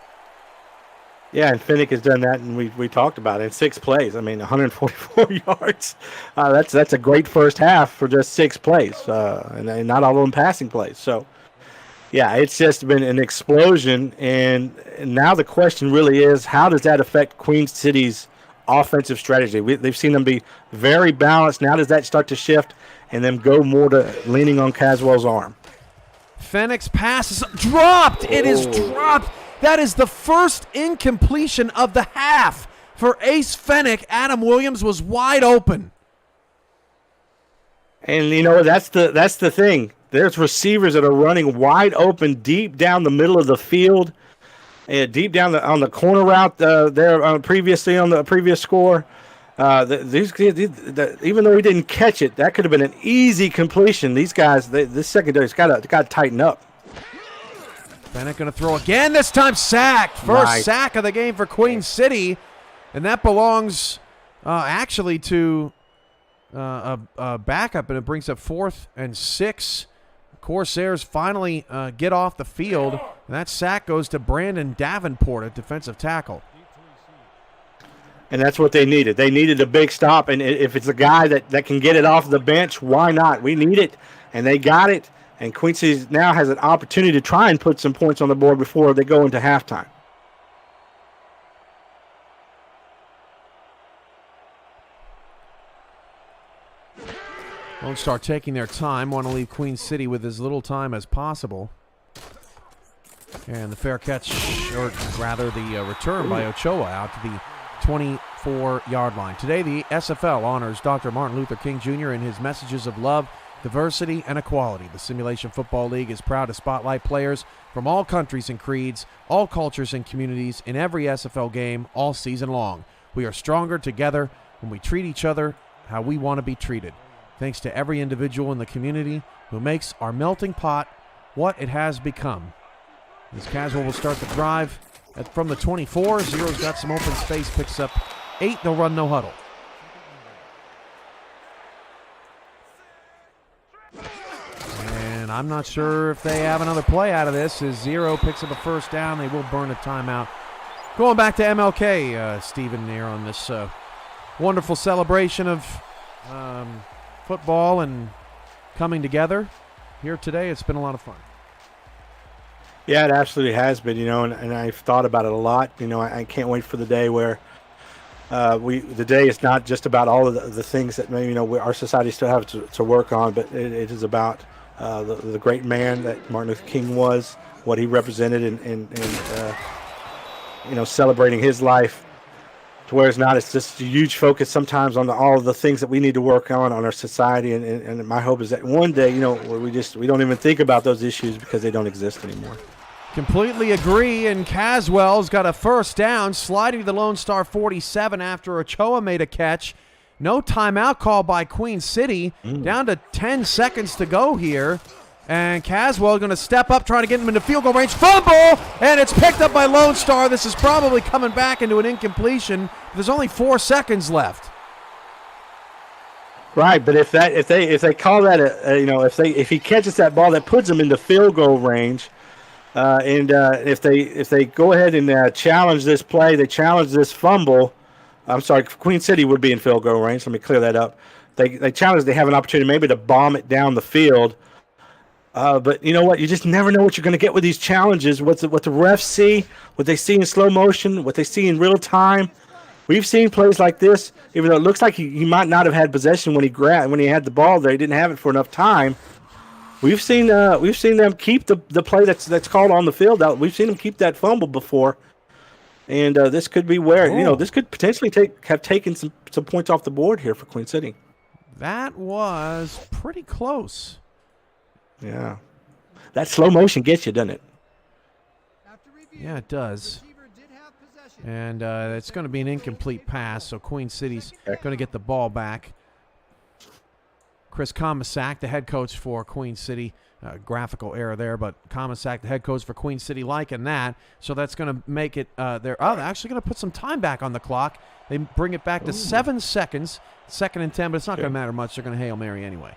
Yeah, and Fennick has done that, and we talked about it in 6 plays. I mean, 144 yards. That's a great first half for just 6 plays, and not all of them passing plays. So, yeah, it's just been an explosion, and now the question really is, how does that affect Queen City's offensive strategy? They've seen them be very balanced. Now does that start to shift and then go more to leaning on Caswell's arm? Fennick's pass is dropped. It is dropped. That is the first incompletion of the half for Ace Fennick. Adam Williams was wide open. And that's the thing. There's receivers that are running wide open deep down the middle of the field, deep down on the corner route there previously on the previous score. These kids, even though he didn't catch it, that could have been an easy completion. These guys, this secondary's got to tighten up. Fennick going to throw again. This time sacked. First sack of the game for Queen City, and that belongs actually to a backup, and it brings up 4th and 6. Corsairs finally get off the field, and that sack goes to Brandon Davenport at defensive tackle. And that's what they needed. They needed a big stop, and if it's a guy that can get it off the bench, why not? We need it, and they got it, and Queen City now has an opportunity to try and put some points on the board before they go into halftime. Lone Star taking their time, want to leave Queen City with as little time as possible. And the fair catch, or rather the return by Ochoa out to the 24-yard line. Today, the SFL honors Dr. Martin Luther King Jr. in his messages of love, diversity, and equality. The Simulation Football League is proud to spotlight players from all countries and creeds, all cultures and communities in every SFL game all season long. We are stronger together when we treat each other how we want to be treated. Thanks to every individual in the community who makes our melting pot what it has become. As Caswell will start the drive from the 24. Zero's got some open space, picks up 8. They'll run no huddle. And I'm not sure if they have another play out of this. As Zero picks up a first down, they will burn a timeout. Going back to MLK, Stephen, here on this wonderful celebration of football and coming together here today. It's been a lot of fun. Yeah, it absolutely has been, and I've thought about it a lot. I can't wait for the day where the day is not just about all of the things that maybe, our society still have to work on, but it is about the great man that Martin Luther King was, what he represented, and celebrating his life to where it's just a huge focus sometimes on all of the things that we need to work on our society. And my hope is that one day, where we don't even think about those issues because they don't exist anymore. Completely agree, and Caswell's got a first down, sliding to the Lone Star 47 after Ochoa made a catch. No timeout call by Queen City. Down to 10 seconds to go here. And Caswell going to step up, trying to get him into field goal range. Fumble! And it's picked up by Lone Star. This is probably coming back into an incompletion. There's only 4 seconds left. Right, but if they call that if he catches that ball, that puts him into field goal range. If they go ahead and challenge this play, they challenge this fumble. I'm sorry, Queen City would be in field goal range. Let me clear that up. They challenge. They have an opportunity maybe to bomb it down the field. But you know what? You just never know what you're going to get with these challenges. What the refs see, what they see in slow motion, what they see in real time. We've seen plays like this, even though it looks like he might not have had possession when he had the ball there. He didn't have it for enough time. We've seen them keep the play that's called on the field out. We've seen them keep that fumble before, and this could be where this could potentially have taken some points off the board here for Queen City. That was pretty close. Yeah, that slow motion gets you, doesn't it? Yeah, it does. And it's going to be an incomplete pass, so Queen City's going to get the ball back. Chris Komisak, the head coach for Queen City, graphical error there, but Komisak, the head coach for Queen City, liking that. So that's going to make it they're actually going to put some time back on the clock. They bring it back to 7 seconds, 2nd and 10, but it's not going to matter much. They're going to Hail Mary anyway.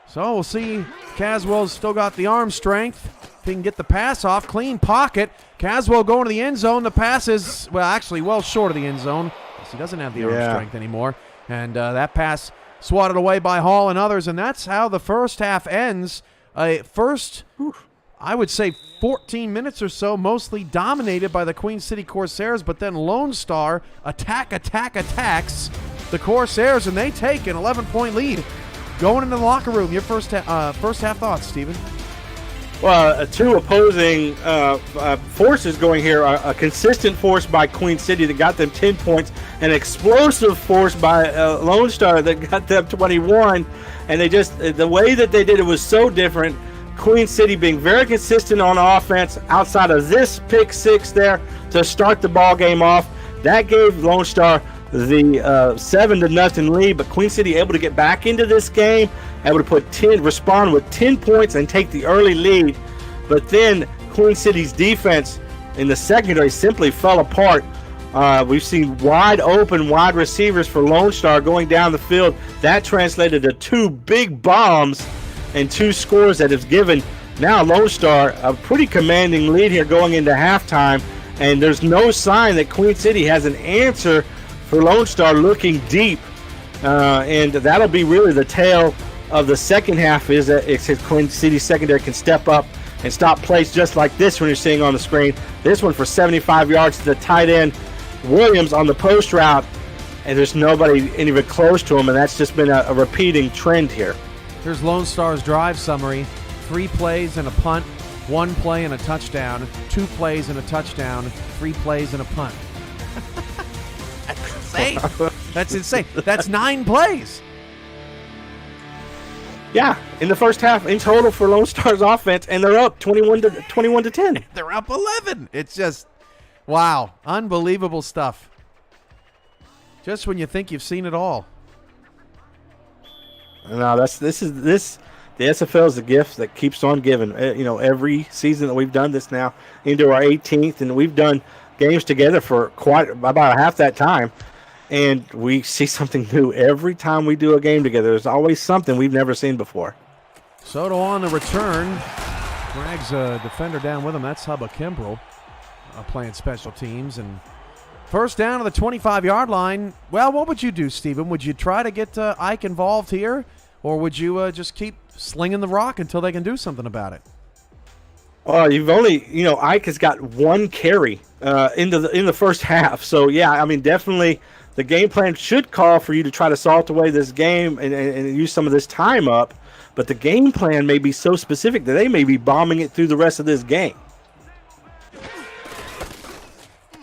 So we'll see. Caswell's still got the arm strength. If he can get the pass off, clean pocket. Caswell going to the end zone. The pass is, well short of the end zone. He doesn't have the arm strength anymore. And that pass swatted away by Hall and others. And that's how the first half ends. I would say 14 minutes or so, mostly dominated by the Queen City Corsairs. But then Lone Star attacks the Corsairs, and they take an 11-point lead. Going into the locker room, your first half thoughts, Stephen? Well, two opposing forces going here. A consistent force by Queen City that got them 10 points. An explosive force by Lone Star that got them 21. And the way that they did it was so different. Queen City being very consistent on offense outside of this pick six there to start the ball game off. That gave Lone Star the 7-0 lead, but Queen City able to get back into this game, able to respond with 10 points and take the early lead. But then Queen City's defense in the secondary simply fell apart. We've seen wide receivers for Lone Star going down the field. That translated to 2 big bombs and 2 scores that has given now Lone Star a pretty commanding lead here going into halftime. And there's no sign that Queen City has an answer for Lone Star looking deep. And that'll be really the tale of the second half, is that Queen City secondary can step up and stop plays just like this one you're seeing on the screen. This one for 75 yards to the tight end. Williams on the post route, and there's nobody even close to him, and that's just been a repeating trend here. Here's Lone Star's drive summary. 3 plays and a punt, 1 play and a touchdown, 2 plays and a touchdown, 3 plays and a punt. That's insane. That's insane. That's 9 plays. Yeah, in the first half, in total for Lone Star's offense, and they're up 21 to 10. They're up 11. It's just, wow, unbelievable stuff. Just when you think you've seen it all. No, the SFL is a gift that keeps on giving. Every season that we've done this now into our 18th, and we've done games together for quite about half that time, and we see something new every time we do a game together. There's always something we've never seen before. Soto on the return. Drags a defender down with him. That's Hubba Kimbrell playing special teams. And first down to the 25-yard line. Well, what would you do, Stephen? Would you try to get Ike involved here, or would you just keep slinging the rock until they can do something about it? Oh, Ike has got 1 carry in the first half. So, yeah, I mean, definitely the game plan should call for you to try to salt away this game and use some of this time up. But the game plan may be so specific that they may be bombing it through the rest of this game.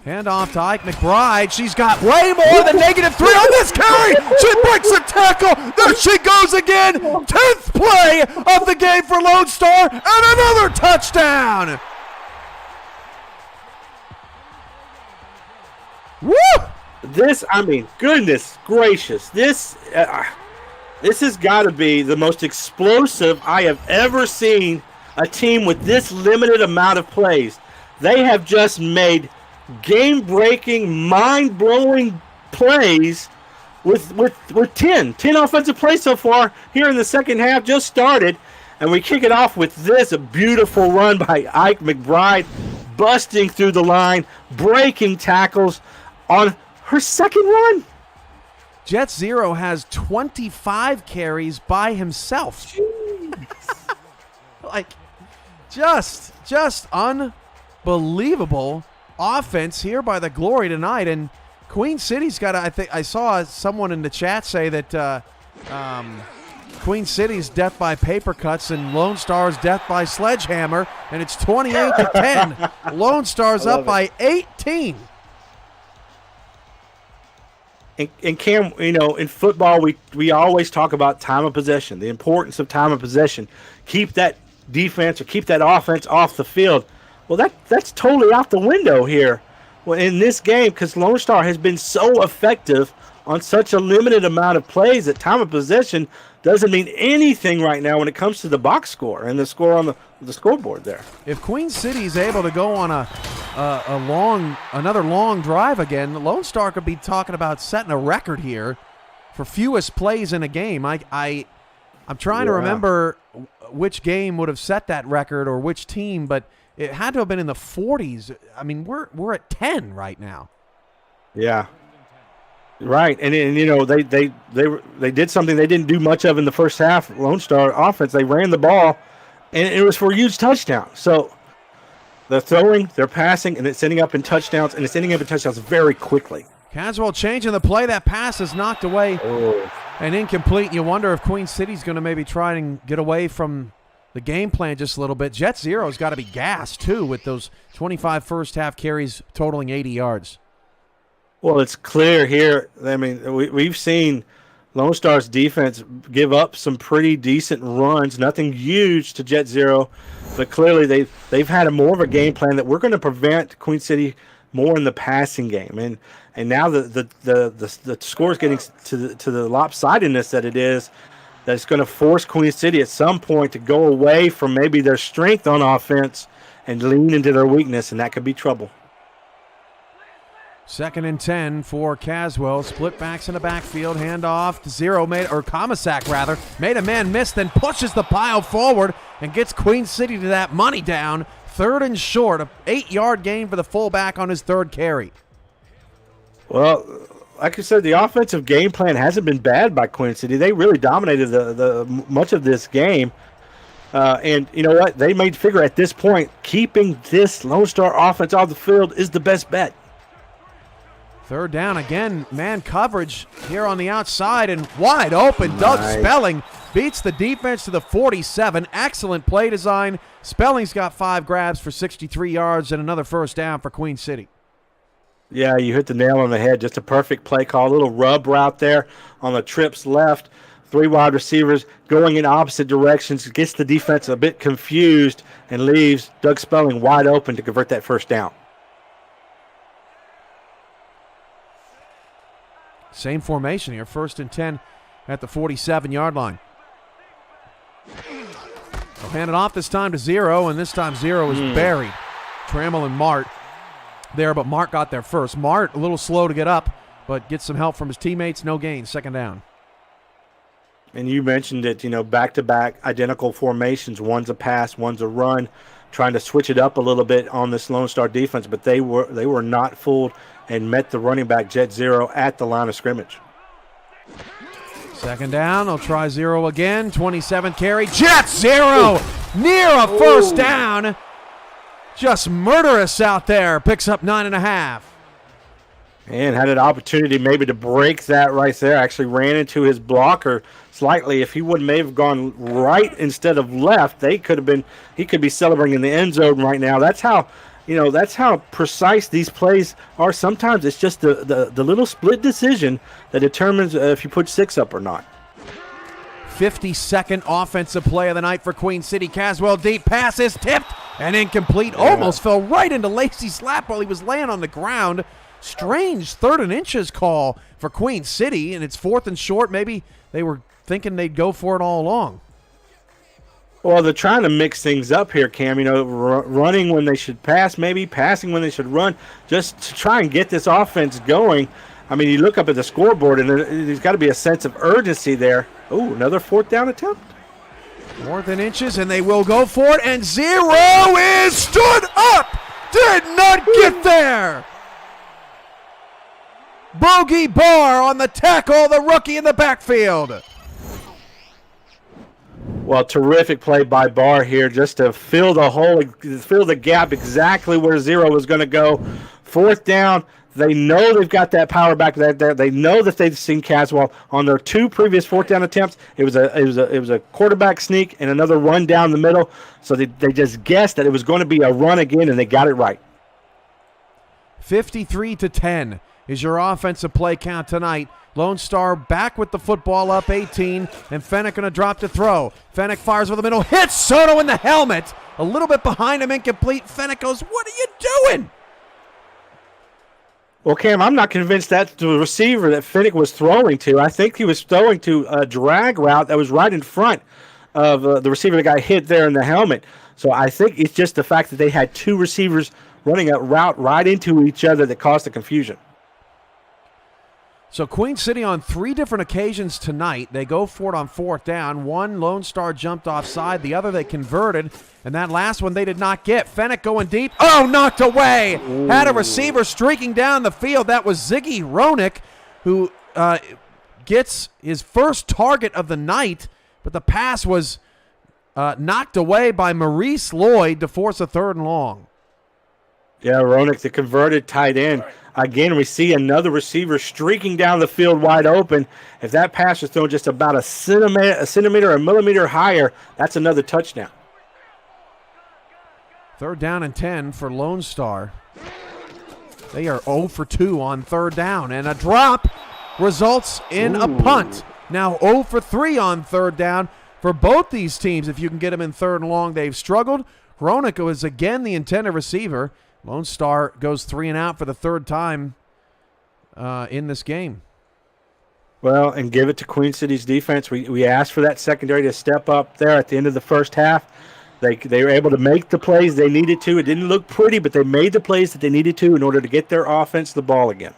Hand off to Ike McBride. She's got way more than -3 on this carry. She breaks a tackle. There she goes again. 10th play of the game for Lone Star, and another touchdown. Woo! Goodness gracious. This has got to be the most explosive I have ever seen a team with this limited amount of plays. They have just made game-breaking, mind-blowing plays with 10 offensive plays so far here in the second half. Just started, and we kick it off with this, a beautiful run by Ike McBride, busting through the line, breaking tackles on her second run. Jet Zero has 25 carries by himself. Just unbelievable offense here by the Glory tonight. And Queen City's got, I saw someone in the chat say that Queen City's death by paper cuts and Lone Star's death by sledgehammer, and it's 28-10. Lone Star's up by 18. And Cam, in football, we always talk about time of possession, the importance of time of possession. Keep that defense or keep that offense off the field. Well, that's totally out the window here in this game, because Lone Star has been so effective on such a limited amount of plays that time of possession doesn't mean anything right now when it comes to the box score and the score on the scoreboard there. If Queen City's able to go on another long drive again, Lone Star could be talking about setting a record here for fewest plays in a game. I'm trying to remember which game would have set that record or which team, but it had to have been in the 40s. I mean, we're at 10 right now. Yeah. Right, and they did something they didn't do much of in the first half. Lone Star offense, they ran the ball, and it was for a huge touchdown. So they're throwing, they're passing, and it's ending up in touchdowns, and it's ending up in touchdowns very quickly. Caswell changing the play. That pass is knocked away and incomplete. You wonder if Queen City's going to maybe try and get away from the game plan just a little bit. Jet Zero's got to be gassed, too, with those 25 first-half carries totaling 80 yards. Well, it's clear here. I mean, we've seen Lone Star's defense give up some pretty decent runs, nothing huge to Jet Zero, but clearly they've had more of a game plan that we're going to prevent Queen City more in the passing game, and now the score is getting to the lopsidedness that it is. That's going to force Queen City at some point to go away from maybe their strength on offense and lean into their weakness, and that could be trouble. 2nd and 10 for Caswell. Split backs in the backfield. Handoff to Comasack made a man miss, then pushes the pile forward and gets Queen City to that money down. 3rd and short, a 8-yard gain for the fullback on his 3rd carry. Well, like I said, the offensive game plan hasn't been bad by Queen City. They really dominated the much of this game. And you know what? They may figure at this point, keeping this Lone Star offense off the field is the best bet. Third down again, man coverage here on the outside and wide open. Nice. Doug Spelling beats the defense to the 47. Excellent play design. Spelling's got 5 grabs for 63 yards and another first down for Queen City. Yeah, you hit the nail on the head. Just a perfect play call. A little rub route there on the trips left. 3 wide receivers going in opposite directions. Gets the defense a bit confused and leaves Doug Spelling wide open to convert that first down. Same formation here, 1st and 10 at the 47-yard line. They'll hand it off this time to Zero, and this time Zero is buried. Trammell and Mart there, but Mart got there first. Mart a little slow to get up, but gets some help from his teammates. No gain, 2nd down. And you mentioned it, back-to-back identical formations. One's a pass, one's a run, trying to switch it up a little bit on this Lone Star defense, but they were not fooled and met the running back Jet Zero at the line of scrimmage. 2nd down, they'll try Zero again. 27th carry, Jet Zero near a first down. Just murderous out there. Picks up 9.5. And had an opportunity maybe to break that right there. Actually ran into his blocker slightly. If he would may have gone right instead of left, he could be celebrating in the end zone right now. That's how precise these plays are. Sometimes it's just the little split decision that determines if you put 6 up or not. 52nd offensive play of the night for Queen City. Caswell deep pass is tipped and incomplete. Almost fell right into Lacey's lap while he was laying on the ground. Strange 3rd and inches call for Queen City, and it's 4th and short. Maybe they were thinking they'd go for it all along. Well, they're trying to mix things up here, Cam. Running when they should pass, maybe passing when they should run, just to try and get this offense going. I mean, you look up at the scoreboard, and there's got to be a sense of urgency there. Oh, another 4th down attempt. 4th and inches, and they will go for it, and Zero is stood up. Did not get there. Bogey Barr on the tackle, the rookie in the backfield. Well, terrific play by Barr here just to fill the hole, fill the gap exactly where Zero was going to go. 4th down. They know they've got that power back there. They know that they've seen Caswell on their 2 previous 4th down attempts. It was a quarterback sneak and another run down the middle. So they just guessed that it was going to be a run again, and they got it right. 53-10 is your offensive play count tonight. Lone Star back with the football up 18, and Fennick going to drop to throw. Fennick fires over the middle, hits Soto in the helmet. A little bit behind him, incomplete. Fennick goes, "What are you doing?" Well, Cam, I'm not convinced that's the receiver that Fennick was throwing to. I think he was throwing to a drag route that was right in front of the receiver that got hit there in the helmet. So I think it's just the fact that they had 2 receivers running a route right into each other that caused the confusion. So Queen City on 3 different occasions tonight, they go for it on 4th down. One, Lone Star jumped offside. The other, they converted. And that last one, they did not get. Fennick going deep. Oh, knocked away. Ooh. Had a receiver streaking down the field. That was Ziggy Ronick, who gets his first target of the night. But the pass was knocked away by Maurice Lloyd to force a 3rd and long. Yeah, Ronick, the converted tight end. Again, we see another receiver streaking down the field wide open. If that pass was thrown just about a centimeter or a millimeter higher, that's another touchdown. 3rd down and 10 for Lone Star. They are 0 for 2 on 3rd down, and a drop results in a punt. Now 0 for 3 on 3rd down for both these teams. If you can get them in 3rd and long, they've struggled. Ronick was again the intended receiver. Lone Star goes 3 and out for the 3rd time in this game. Well, and give it to Queen City's defense. We asked for that secondary to step up there at the end of the first half. They were able to make the plays they needed to. It didn't look pretty, but they made the plays that they needed to in order to get their offense the ball again.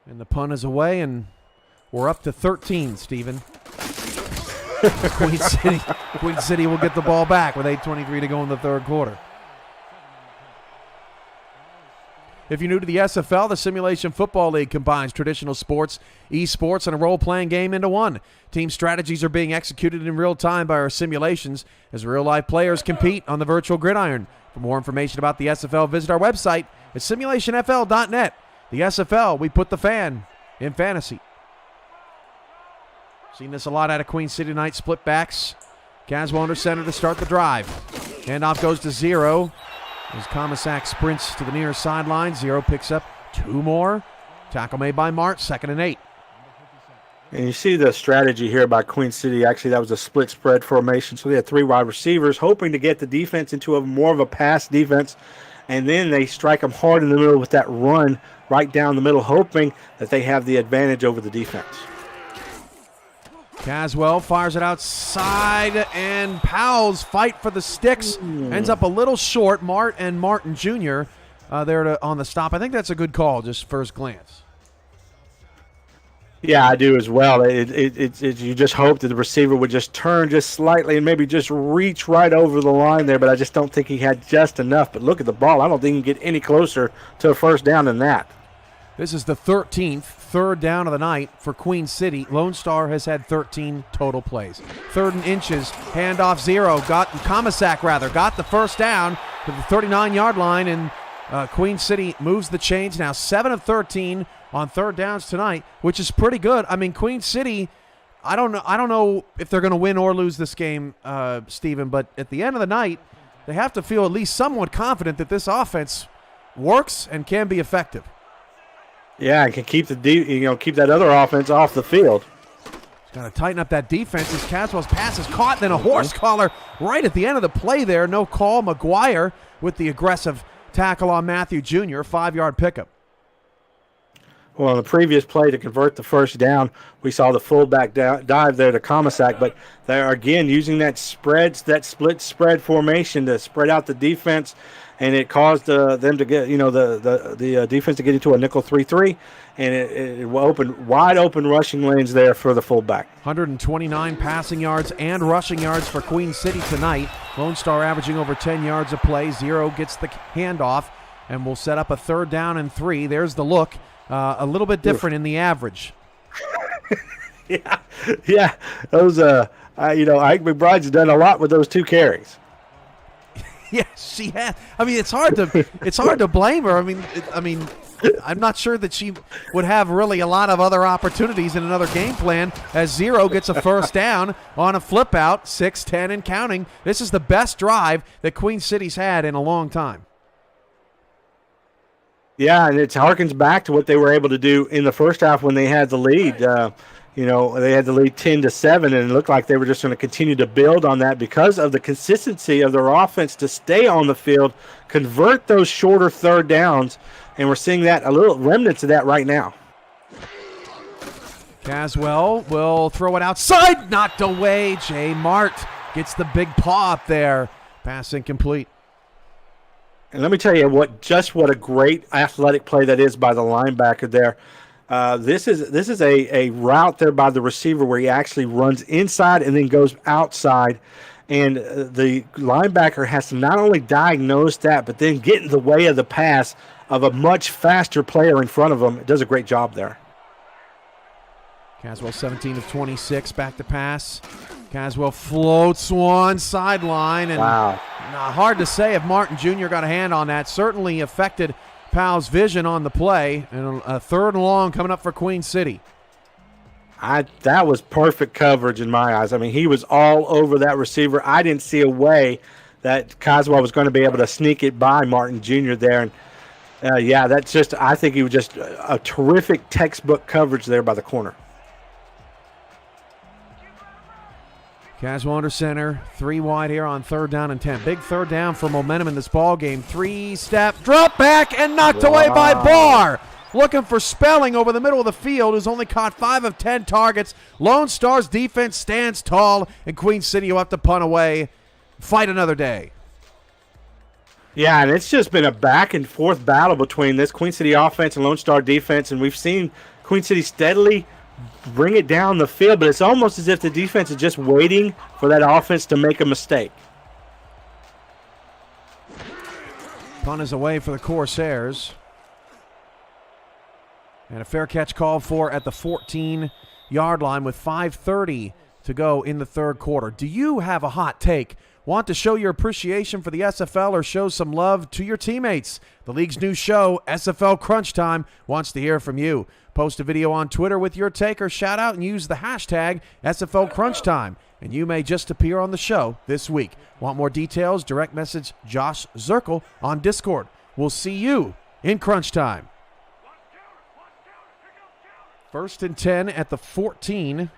And the punt is away, and we're up to 13, Stephen. Queen City will get the ball back with 8:23 to go in the 3rd quarter. If you're new to the SFL, the Simulation Football League combines traditional sports, esports, and a role-playing game into one. Team strategies are being executed in real time by our simulations as real-life players compete on the virtual gridiron. For more information about the SFL, visit our website at simulationfl.net. The SFL, we put the fan in fantasy. Seen this a lot out of Queen City tonight. Split backs. Caswell under center to start the drive. Handoff goes to Zero. As Comisac sprints to the near sideline. Zero picks up 2 more. Tackle made by Mart, 2nd and 8. And you see the strategy here by Queen City. Actually, that was a split spread formation. So they had 3 wide receivers hoping to get the defense into more of a pass defense. And then they strike them hard in the middle with that run right down the middle, hoping that they have the advantage over the defense. Caswell fires it outside, and Powell's fight for the sticks ends up a little short. Mart and Martin Jr. There on the stop. I think that's a good call, just first glance. Yeah, I do as well. You just hope that the receiver would just turn just slightly and maybe just reach right over the line there, but I just don't think he had just enough. But look at the ball. I don't think he can get any closer to a first down than that. This is the 13th third down of the night for Queen City. Lone Star has had 13 total plays. 3rd and inches, handoff Zero. Comisac got the first down to the 39-yard line, and Queen City moves the chains. Now 7 of 13 on third downs tonight, which is pretty good. I mean, Queen City, I don't know if they're going to win or lose this game, Stephen, but at the end of the night, they have to feel at least somewhat confident that this offense works and can be effective. Yeah, and can keep keep that other offense off the field. Got to tighten up that defense as Caswell's pass is caught, then a horse collar right at the end of the play there. No call. McGuire with the aggressive tackle on Matthew Jr., 5-yard pickup. Well, on the previous play to convert the first down, we saw the fullback dive there to Comisac, but they're again using that split spread formation to spread out the defense, and it caused them to get the defense to get into a nickel 3-3, and it opened wide open rushing lanes there for the fullback. 129 passing yards and rushing yards for Queen City tonight. Lone Star averaging over 10 yards a play. Zero gets the handoff, and will set up a 3rd down and 3. There's the look. A little bit different in the average. Yeah. Those, Ike McBride's done a lot with those 2 carries. Yes, she has. I mean, it's hard to blame her. I mean, I'm not sure that she would have really a lot of other opportunities in another game plan as Zero gets a first down on a flip out, 6-10 and counting. This is the best drive that Queen City's had in a long time. Yeah, and it harkens back to what they were able to do in the first half when they had the lead. They had the lead 10-7, and it looked like they were just going to continue to build on that because of the consistency of their offense to stay on the field, convert those shorter third downs, and we're seeing that a little remnants of that right now. Caswell will throw it outside, knocked away. Jay Mart gets the big paw up there. Pass incomplete. And let me tell you what a great athletic play that is by the linebacker there. This is a route there by the receiver where he actually runs inside and then goes outside. And the linebacker has to not only diagnose that, but then get in the way of the pass of a much faster player in front of him. It does a great job there. Caswell 17 of 26, back to pass. Caswell floats one sideline, and wow. Hard to say if Martin Jr. got a hand on that. Certainly affected Powell's vision on the play, and a 3rd and long coming up for Queen City. That was perfect coverage in my eyes. I mean, he was all over that receiver. I didn't see a way that Caswell was going to be able to sneak it by Martin Jr. there. And I think he was just a terrific textbook coverage there by the corner. Caswell under center, 3 wide here on 3rd down and 10. Big 3rd down for momentum in this ball game. 3-step, drop back, and knocked away by Barr. Looking for Spelling over the middle of the field, who's only caught 5 of 10 targets. Lone Star's defense stands tall, and Queen City will have to punt away. Fight another day. Yeah, and it's just been a back-and-forth battle between this Queen City offense and Lone Star defense, and we've seen Queen City steadily bring it down the field, but it's almost as if the defense is just waiting for that offense to make a mistake. Punt is away for the Corsairs. And a fair catch called for at the 14-yard line with 5:30 to go in the third quarter. Do you have a hot take? Want to show your appreciation for the SFL or show some love to your teammates? The league's new show, SFL Crunch Time, wants to hear from you. Post a video on Twitter with your take or shout out and use the hashtag SFL Crunch Time, and you may just appear on the show this week. Want more details? Direct message Josh Zirkle on Discord. We'll see you in Crunch Time. 1st and 10 at the 14.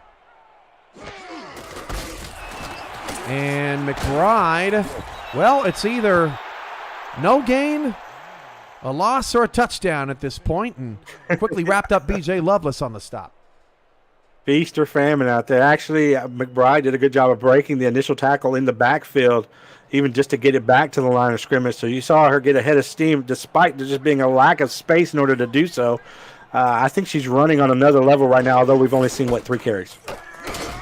And McBride, well, it's either no gain, a loss, or a touchdown at this point, and quickly wrapped up B.J. Loveless on the stop. Feast or famine out there. Actually, McBride did a good job of breaking the initial tackle in the backfield, even just to get it back to the line of scrimmage. So you saw her get ahead of steam despite there just being a lack of space in order to do so. I think she's running on another level right now, although we've only seen, 3 carries.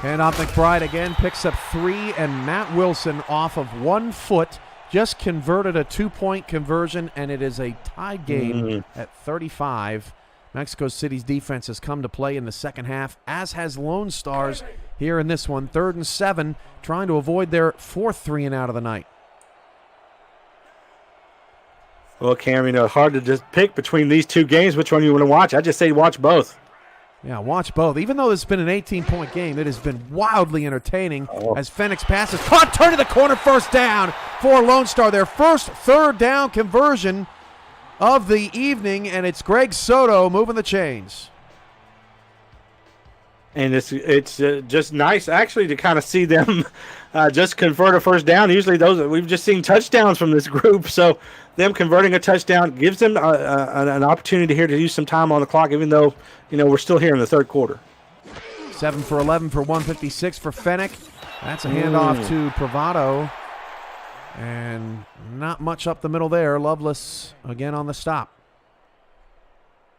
And off McBride again, picks up 3, and Matt Wilson off of 1 foot just converted a 2-point conversion, and it is a tied game at 35. Mexico City's defense has come to play in the second half, as has Lone Star's here in this one. 3rd and 7, trying to avoid their 4th 3-and-out of the night. Well, Cam, hard to just pick between these two games which one you want to watch. I just say watch both. Yeah, watch both. Even though it's been an 18-point game, it has been wildly entertaining as Fenix passes. Caught, turn to the corner, first down for Lone Star. Their first 3rd down conversion of the evening, and it's Greg Soto moving the chains. And it's just nice, actually, to kind of see them just convert a first down. Usually we've just seen touchdowns from this group, so them converting a touchdown gives them an opportunity here to use some time on the clock, even though we're still here in the third quarter. 7 for 11 for 156 for Fennec. That's a handoff to Pravado, and not much up the middle there. Loveless again on the stop.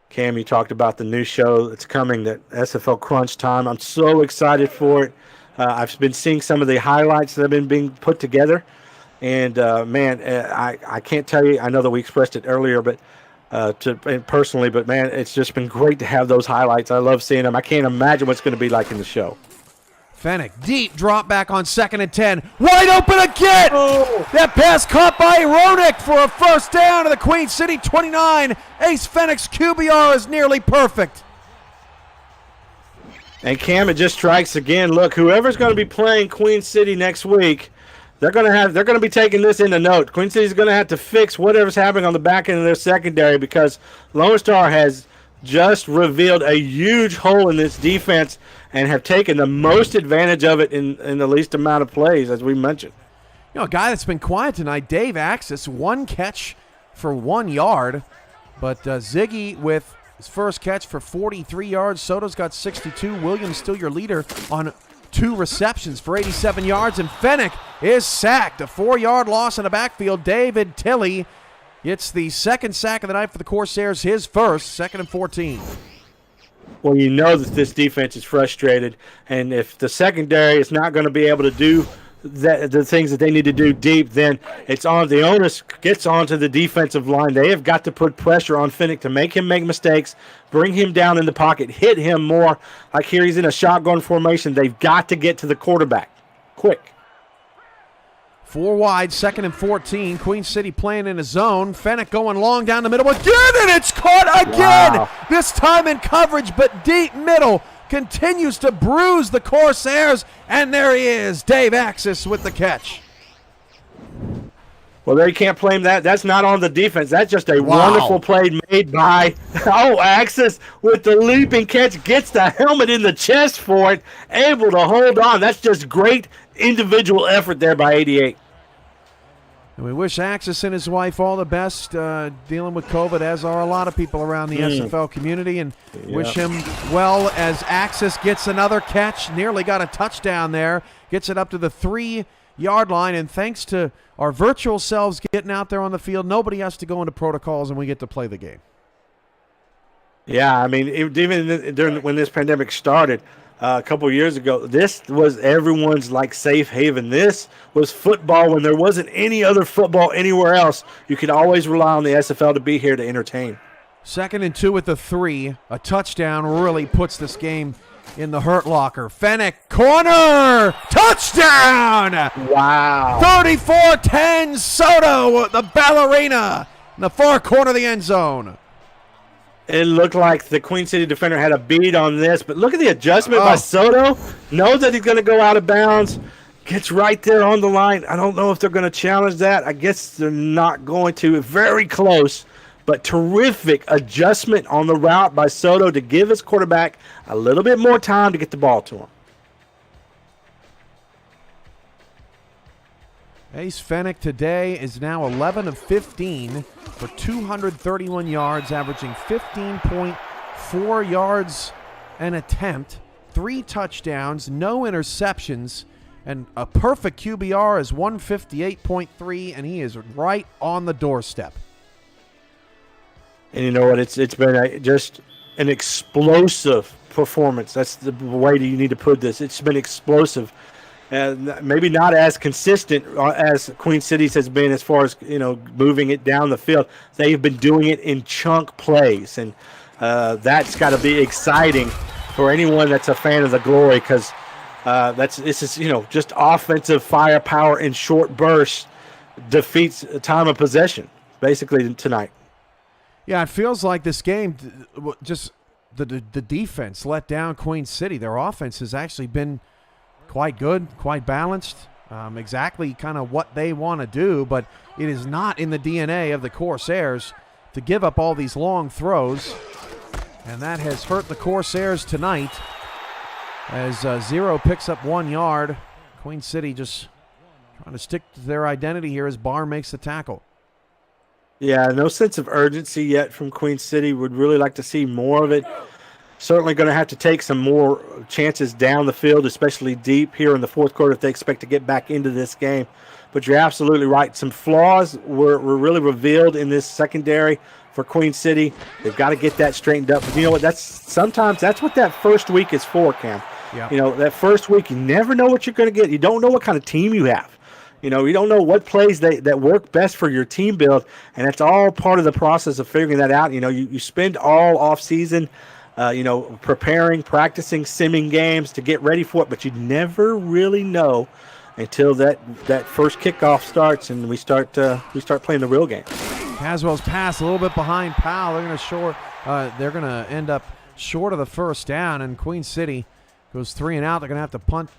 Cam, you talked about the new show that's coming, that SFL Crunch Time. I'm so excited for it. I've been seeing some of the highlights that have been being put together. And, man, I can't tell you. I know that we expressed it earlier, but personally, but, man, it's just been great to have those highlights. I love seeing them. I can't imagine what's going to be like in the show. Fennec, deep drop back on 2nd and 10. Wide open again! Oh. That pass caught by Ronick for a first down to the Queen City 29. Ace Fennec's QBR is nearly perfect. And Cam, it just strikes again. Look, whoever's going to be playing Queen City next week, they're going to be taking this into note. Queen City's going to have to fix whatever's happening on the back end of their secondary, because Lone Star has just revealed a huge hole in this defense and have taken the most advantage of it in the least amount of plays, as we mentioned. A guy that's been quiet tonight, Dave Axis, 1 catch for 1 yard. But Ziggy with his first catch for 43 yards. Soto's got 62. Williams still your leader on 2 receptions for 87 yards. And Fennec is sacked. A 4-yard loss in the backfield. David Tilley gets the 2nd sack of the night for the Corsairs, his first. 2nd and 14. Well, you know that this defense is frustrated, and if the secondary is not going to be able to do the things that they need to do deep, then the onus gets onto the defensive line. They have got to put pressure on Fennec to make him make mistakes, bring him down in the pocket, hit him more. Like here, he's in a shotgun formation. They've got to get to the quarterback quick. 4 wide, 2nd and 14. Queen City playing in a zone. Fennec going long down the middle again, and it's caught again. Wow. This time in coverage, but deep middle. Continues to bruise the Corsairs, and there he is, Dave Axis with the catch. Well, there you can't blame that. That's not on the defense. That's just a wonderful play made by Axis with the leaping catch. Gets the helmet in the chest for it, able to hold on. That's just great individual effort there by 88. And we wish Axis and his wife all the best dealing with COVID, as are a lot of people around the SFL community, and wish him well as Axis gets another catch. Nearly got a touchdown there. Gets it up to the 3-yard line, and thanks to our virtual selves getting out there on the field, nobody has to go into protocols, and we get to play the game. Yeah, I mean, even when this pandemic started, a couple of years ago, this was everyone's safe haven. This was football when there wasn't any other football anywhere else. You could always rely on the SFL to be here to entertain. 2nd and 2 with the 3. A touchdown really puts this game in the hurt locker. Fennec, corner, touchdown! Wow. 34-10, Soto, the ballerina, in the far corner of the end zone. It looked like the Queen City defender had a beat on this, but look at the adjustment by Soto. Knows that he's going to go out of bounds. Gets right there on the line. I don't know if they're going to challenge that. I guess they're not going to. Very close, but terrific adjustment on the route by Soto to give his quarterback a little bit more time to get the ball to him. Ace Fennec today is now 11 of 15 for 231 yards, averaging 15.4 yards an attempt, 3 touchdowns, no interceptions, and a perfect QBR is 158.3, and he is right on the doorstep. And you know what? It's been just an explosive performance. That's the way you need to put this. It's been explosive. Maybe not as consistent as Queen City's has been as far as, moving it down the field. They've been doing it in chunk plays, and that's got to be exciting for anyone that's a fan of the Glory, because this is just offensive firepower in short bursts defeats time of possession basically tonight. Yeah, it feels like this game just the defense let down Queen City. Their offense has actually been quite good, quite balanced, exactly kind of what they want to do, but it is not in the DNA of the Corsairs to give up all these long throws, and that has hurt the Corsairs tonight as Zero picks up 1 yard. Queen City just trying to stick to their identity here as Barr makes the tackle. Yeah, no sense of urgency yet from Queen City. Would really like to see more of it. Certainly going to have to take some more chances down the field, especially deep here in the fourth quarter if they expect to get back into this game. But you're absolutely right. Some flaws were really revealed in this secondary for Queen City. They've got to get that straightened up. But you know what? Sometimes that's what that first week is for, Cam. Yep. That first week, you never know what you're going to get. You don't know what kind of team you have. You don't know what plays that work best for your team build, and it's all part of the process of figuring that out. You spend all off season preparing, practicing, simming games to get ready for it, but you never really know until that first kickoff starts and we start playing the real game. Caswell's pass a little bit behind Powell. They're gonna end up short of the first down, and Queen City goes 3 and out. They're gonna have to punt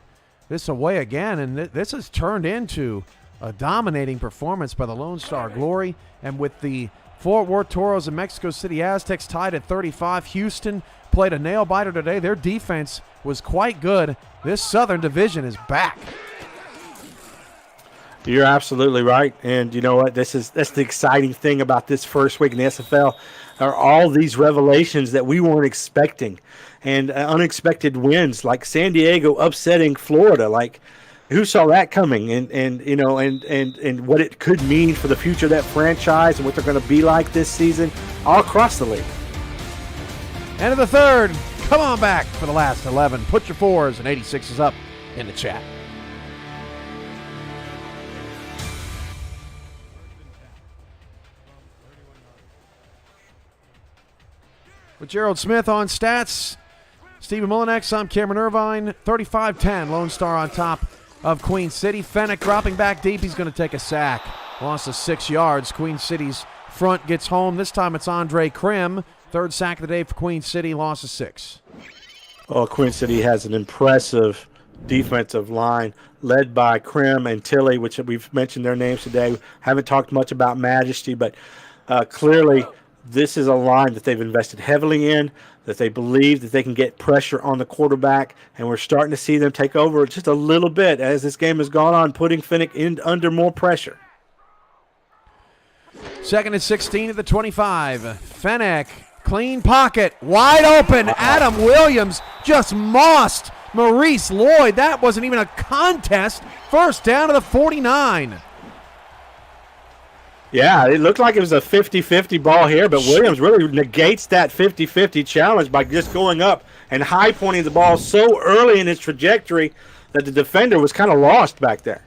this away again, and this has turned into a dominating performance by the Lone Star Glory. And with the Fort Worth Toros and Mexico City Aztecs tied at 35, Houston played a nail-biter today. Their defense was quite good. This Southern Division is back. You're absolutely right, and you know what? That's the exciting thing about this first week in the SFL are all these revelations that we weren't expecting, and unexpected wins like San Diego upsetting Florida. Like, who saw that coming? And what it could mean for the future of that franchise and what they're going to be like this season all across the league. End of the third. Come on back for the last 11. Put your 4s and 86s up in the chat. With Gerald Smith on stats, Stephen Mullinex, I'm Cameron Irvine. 35-10, Lone Star on top of Queen City. Fennec dropping back deep. He's going to take a sack. Loss of 6 yards. Queen City's front gets home. This time it's Andre Krim. 3rd sack of the day for Queen City. Loss of 6. Oh, Queen City has an impressive defensive line led by Krim and Tilley, which we've mentioned their names today. Haven't talked much about Majesty, but clearly this is a line that they've invested heavily in, that they believe that they can get pressure on the quarterback, and we're starting to see them take over just a little bit as this game has gone on, putting Fennec under more pressure. 2nd and 16 at the 25. Fennec, clean pocket, wide open. Adam Williams just mossed Maurice Lloyd. That wasn't even a contest. First down to the 49. Yeah, it looked like it was a 50-50 ball here, but Williams really negates that 50-50 challenge by just going up and high-pointing the ball so early in its trajectory that the defender was kind of lost back there.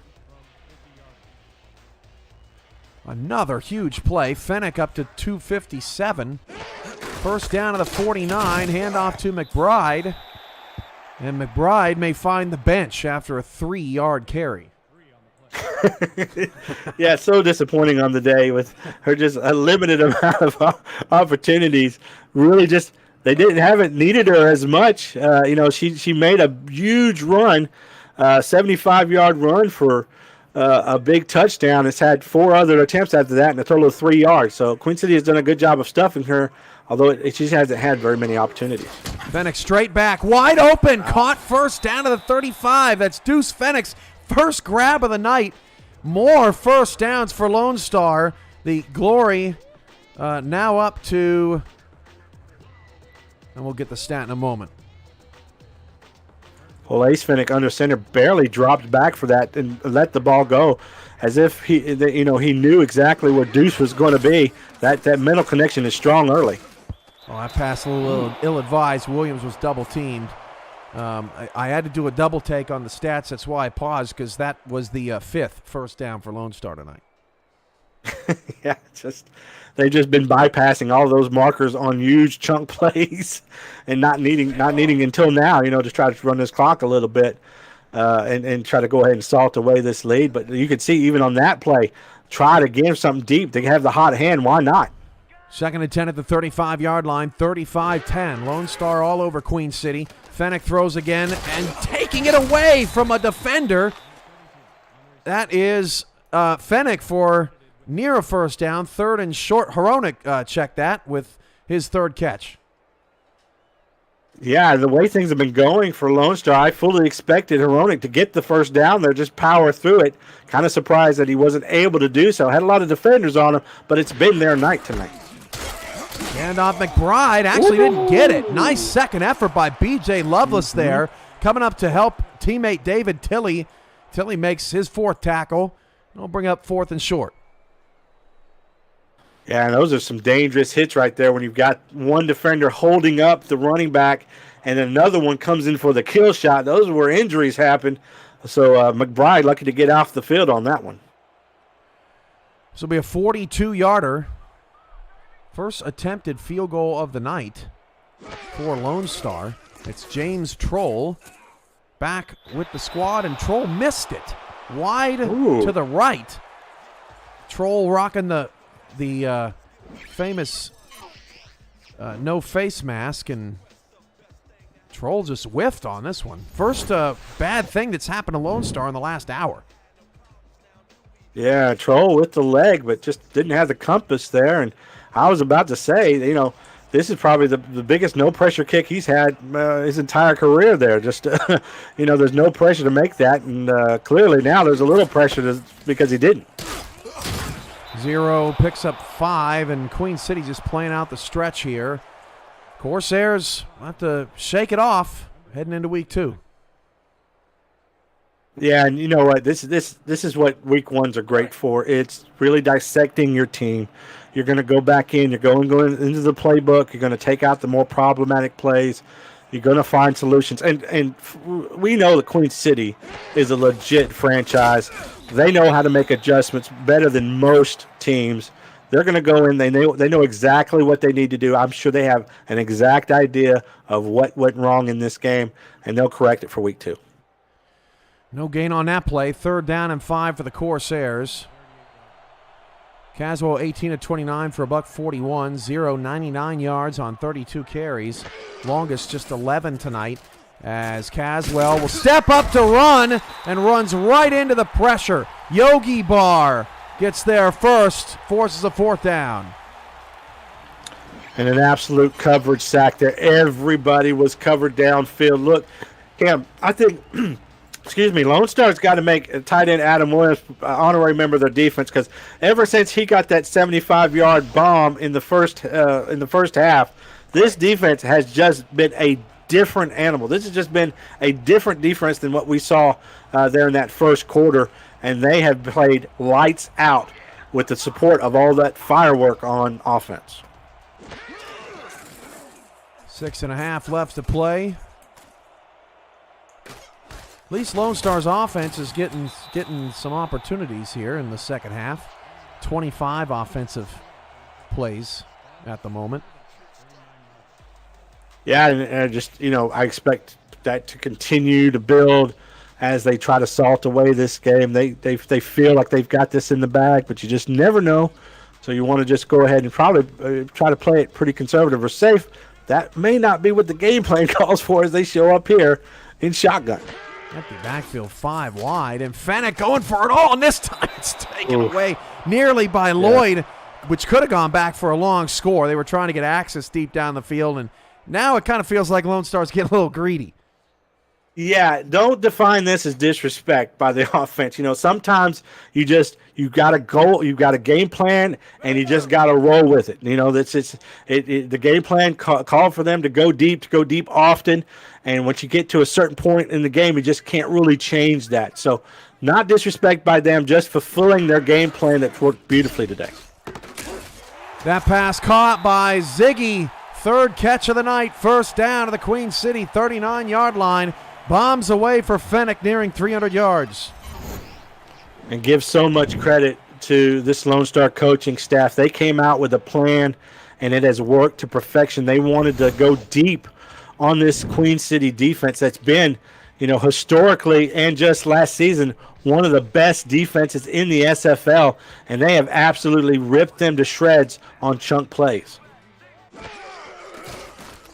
Another huge play. Fennec up to 257. First down to the 49, handoff to McBride. And McBride may find the bench after a 3-yard carry. Yeah, so disappointing on the day with her just a limited amount of opportunities. Really just, they haven't needed her as much. She made a huge run, 75-yard run for a big touchdown. It's had 4 other attempts after that and a total of 3 yards. So Queen City has done a good job of stuffing her, although she hasn't had very many opportunities. Fenix straight back, wide open, caught first down to the 35. That's Deuce Fenix, first grab of the night. More first downs for Lone Star. The Glory now up to, and we'll get the stat in a moment. Well, Ace Fenix under center barely dropped back for that and let the ball go, as if he knew exactly where Deuce was going to be. That mental connection is strong early. Oh, that pass a little ill-advised. Williams was double-teamed. I had to do a double take on the stats. That's why I paused, because that was the 5th first down for Lone Star tonight. Yeah, they've just been bypassing all those markers on huge chunk plays, and not needing until now, to try to run this clock a little bit, and try to go ahead and salt away this lead. But you could see even on that play, try to give something deep. They have the hot hand. Why not? 2nd and 10 at the 35-yard line, 35-10. Lone Star all over Queen City. Fenech throws again and taking it away from a defender. That is Fenech for near a first down, 3rd and short. Hronik checked that with his 3rd catch. Yeah, the way things have been going for Lone Star, I fully expected Hronik to get the first down there, just power through it. Kind of surprised that he wasn't able to do so. Had a lot of defenders on him, but it's been their night tonight. Handoff McBride actually didn't get it. Nice second effort by B.J. Lovelace there. Coming up to help teammate David Tilley. Tilley makes his 4th tackle. He'll bring up 4th and short. Yeah, and those are some dangerous hits right there when you've got one defender holding up the running back and then another one comes in for the kill shot. Those are where injuries happen. So McBride lucky to get off the field on that one. This will be a 42-yarder. First attempted field goal of the night for Lone Star. It's James Troll back with the squad, and Troll missed it. Wide to the right. Troll rocking the famous no face mask, and Troll just whiffed on this one. First bad thing that's happened to Lone Star in the last hour. Yeah, Troll with the leg, but just didn't have the compass there. And I was about to say, this is probably the biggest no-pressure kick he's had his entire career there. Just, there's no pressure to make that. And clearly now there's a little pressure because he didn't. 0 picks up 5, and Queen City just playing out the stretch here. Corsairs will have to shake it off heading into week 2. Yeah, and you know what? This is what week 1s are great for. It's really dissecting your team. You're going to go back in. You're going into the playbook. You're going to take out the more problematic plays. You're going to find solutions. And we know that Queen City is a legit franchise. They know how to make adjustments better than most teams. They're going to go in. They know exactly what they need to do. I'm sure they have an exact idea of what went wrong in this game, and they'll correct it for week 2. No gain on that play. 3rd down and 5 for the Corsairs. Caswell 18 of 29 for $141, 99 yards on 32 carries. Longest just 11 tonight, as Caswell will step up to run and runs right into the pressure. Yogi Bar gets there first, forces a 4th down. And an absolute coverage sack there. Everybody was covered downfield. Look, Cam, I think Lone Star's got to make tight end Adam Williams honorary member of their defense, because ever since he got that 75-yard bomb in the first half, this defense has just been a different animal. This has just been a different defense than what we saw there in that first quarter, and they have played lights out with the support of all that firework on offense. 6.5 left to play. At least Lone Star's offense is getting some opportunities here in the second half. 25 offensive plays at the moment. Yeah, and just, I expect that to continue to build as they try to salt away this game. They feel like they've got this in the bag, but you just never know. So you want to just go ahead and probably try to play it pretty conservative or safe. That may not be what the game plan calls for as they show up here in shotgun. Empty backfield, 5 wide, and Fennec going for it all, and this time it's taken away nearly by Lloyd, which could have gone back for a long score. They were trying to get access deep down the field, and now it kind of feels like Lone Star's getting a little greedy. Yeah, don't define this as disrespect by the offense. Sometimes you got a goal, you got a game plan, and you just got to roll with it. The game plan called for them to go deep often, and once you get to a certain point in the game, you just can't really change that. So, not disrespect by them, just fulfilling their game plan that's worked beautifully today. That pass caught by Ziggy, third catch of the night, first down to the Queen City 39-yard line. Bombs away for Fennec, nearing 300 yards. And give so much credit to this Lone Star coaching staff. They came out with a plan, and it has worked to perfection. They wanted to go deep on this Queen City defense that's been, historically and just last season, one of the best defenses in the SFL, and they have absolutely ripped them to shreds on chunk plays.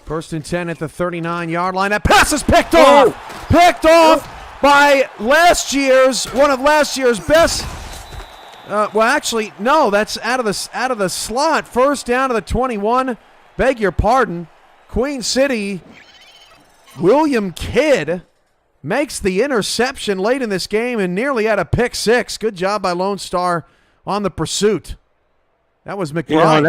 First and 10 at the 39-yard line. That pass is picked off! Picked off by one of last year's best. That's out of the slot. First down to the 21. Beg your pardon. Queen City, William Kidd makes the interception late in this game and nearly had a pick six. Good job by Lone Star on the pursuit. That was McBride. And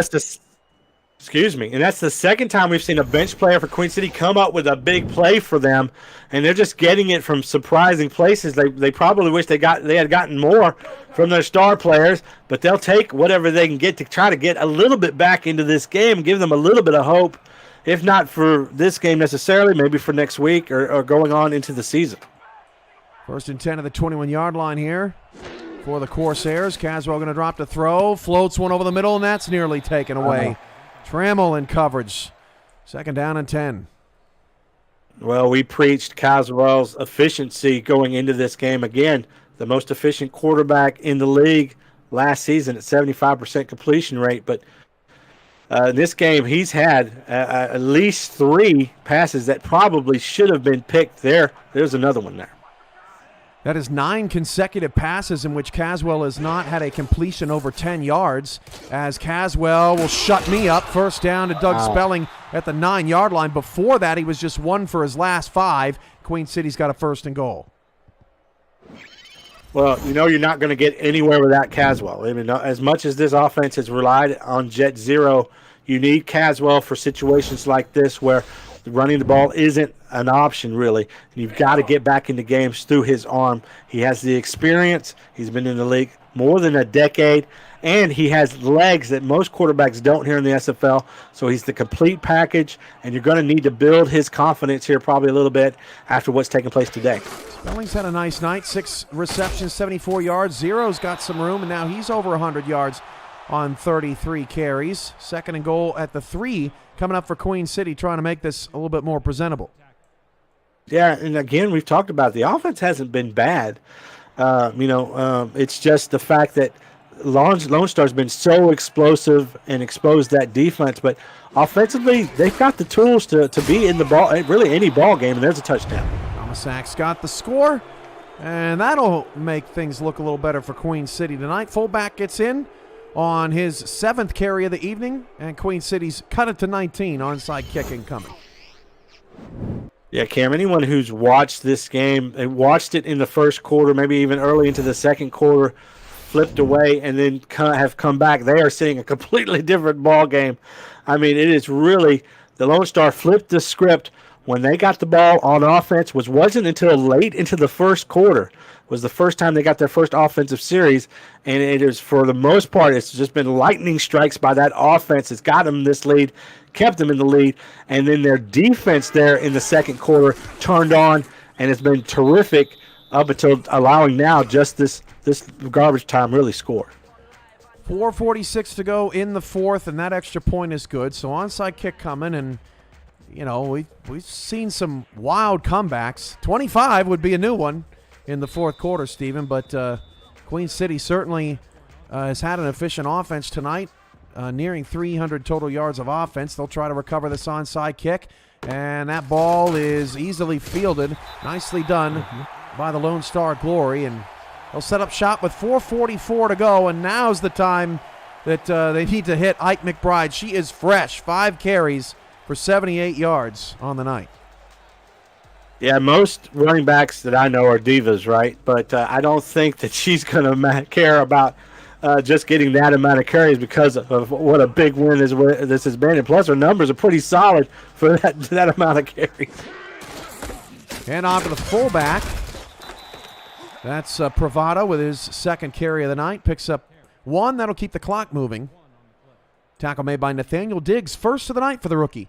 that's the second time we've seen a bench player for Queen City come up with a big play for them, and they're just getting it from surprising places. They probably wish they had gotten more from their star players, but they'll take whatever they can get to try to get a little bit back into this game and give them a little bit of hope, if not for this game necessarily, maybe for next week or going on into the season. First and 10 at the 21-yard line here for the Corsairs. Caswell going to drop the throw, floats one over the middle, and that's nearly taken away. Trammell in coverage. Second down and 10. Well, we preached Caswell's efficiency going into this game. Again, the most efficient quarterback in the league last season at 75% completion rate. But in this game, he's had at least 3 passes that probably should have been picked there. There's another one there. That is 9 consecutive passes in which Caswell has not had a completion over 10 yards, as Caswell will shut me up. First down to Doug Spelling at the 9-yard line. Before that, he was just 1 for his last 5. Queen City's got a first and goal. Well, you're not going to get anywhere without Caswell. I mean, as much as this offense has relied on Jet Zero, you need Caswell for situations like this where running the ball isn't an option, really. You've got to get back into games through his arm. He has the experience. He's been in the league more than a decade, and he has legs that most quarterbacks don't here in the SFL. So he's the complete package, and you're going to need to build his confidence here probably a little bit after what's taking place today. Spelling's had a nice night. 6 receptions, 74 yards. Zero's got some room, and now he's over 100 yards on 33 carries. Second and goal at the 3 coming up for Queen City, trying to make this a little bit more presentable. Yeah, and again, we've talked about it. The offense hasn't been bad. It's just the fact that Lone Star's been so explosive and exposed that defense. But offensively, they've got the tools to be in the ball, really any ball game, and there's a touchdown. Thomasak's got the score, and that'll make things look a little better for Queen City tonight. Fullback gets in on his 7th carry of the evening, and Queen City's cut it to 19, onside kicking coming. Yeah, Cam, anyone who's watched this game, they watched it in the first quarter, maybe even early into the second quarter, flipped away, and then have come back, they are seeing a completely different ball game. I mean, it is really, the Lone Star flipped the script when they got the ball on offense, which wasn't until late into the first quarter. Was the first time they got their first offensive series, and it is, for the most part, it's just been lightning strikes by that offense. It's got them this lead, kept them in the lead, and then their defense there in the second quarter turned on, and it's been terrific up until allowing now just this garbage time really score. 4:46 to go in the 4th, and that extra point is good. So onside kick coming, and we've seen some wild comebacks. 25 would be a new one in the fourth quarter, Stephen, but Queen City certainly has had an efficient offense tonight, nearing 300 total yards of offense. They'll try to recover this onside kick, and that ball is easily fielded. Nicely done by the Lone Star Glory, and they'll set up shop with 4:44 to go, and now's the time that they need to hit Ike McBride. She is fresh, 5 carries for 78 yards on the night. Yeah, most running backs that I know are divas, right? But I don't think that she's going to care about just getting that amount of carries because of what a big win this has been. And plus, her numbers are pretty solid for that amount of carries. And on to the fullback. That's Pravado with his second carry of the night. Picks up 1. That'll keep the clock moving. Tackle made by Nathaniel Diggs, first of the night for the rookie.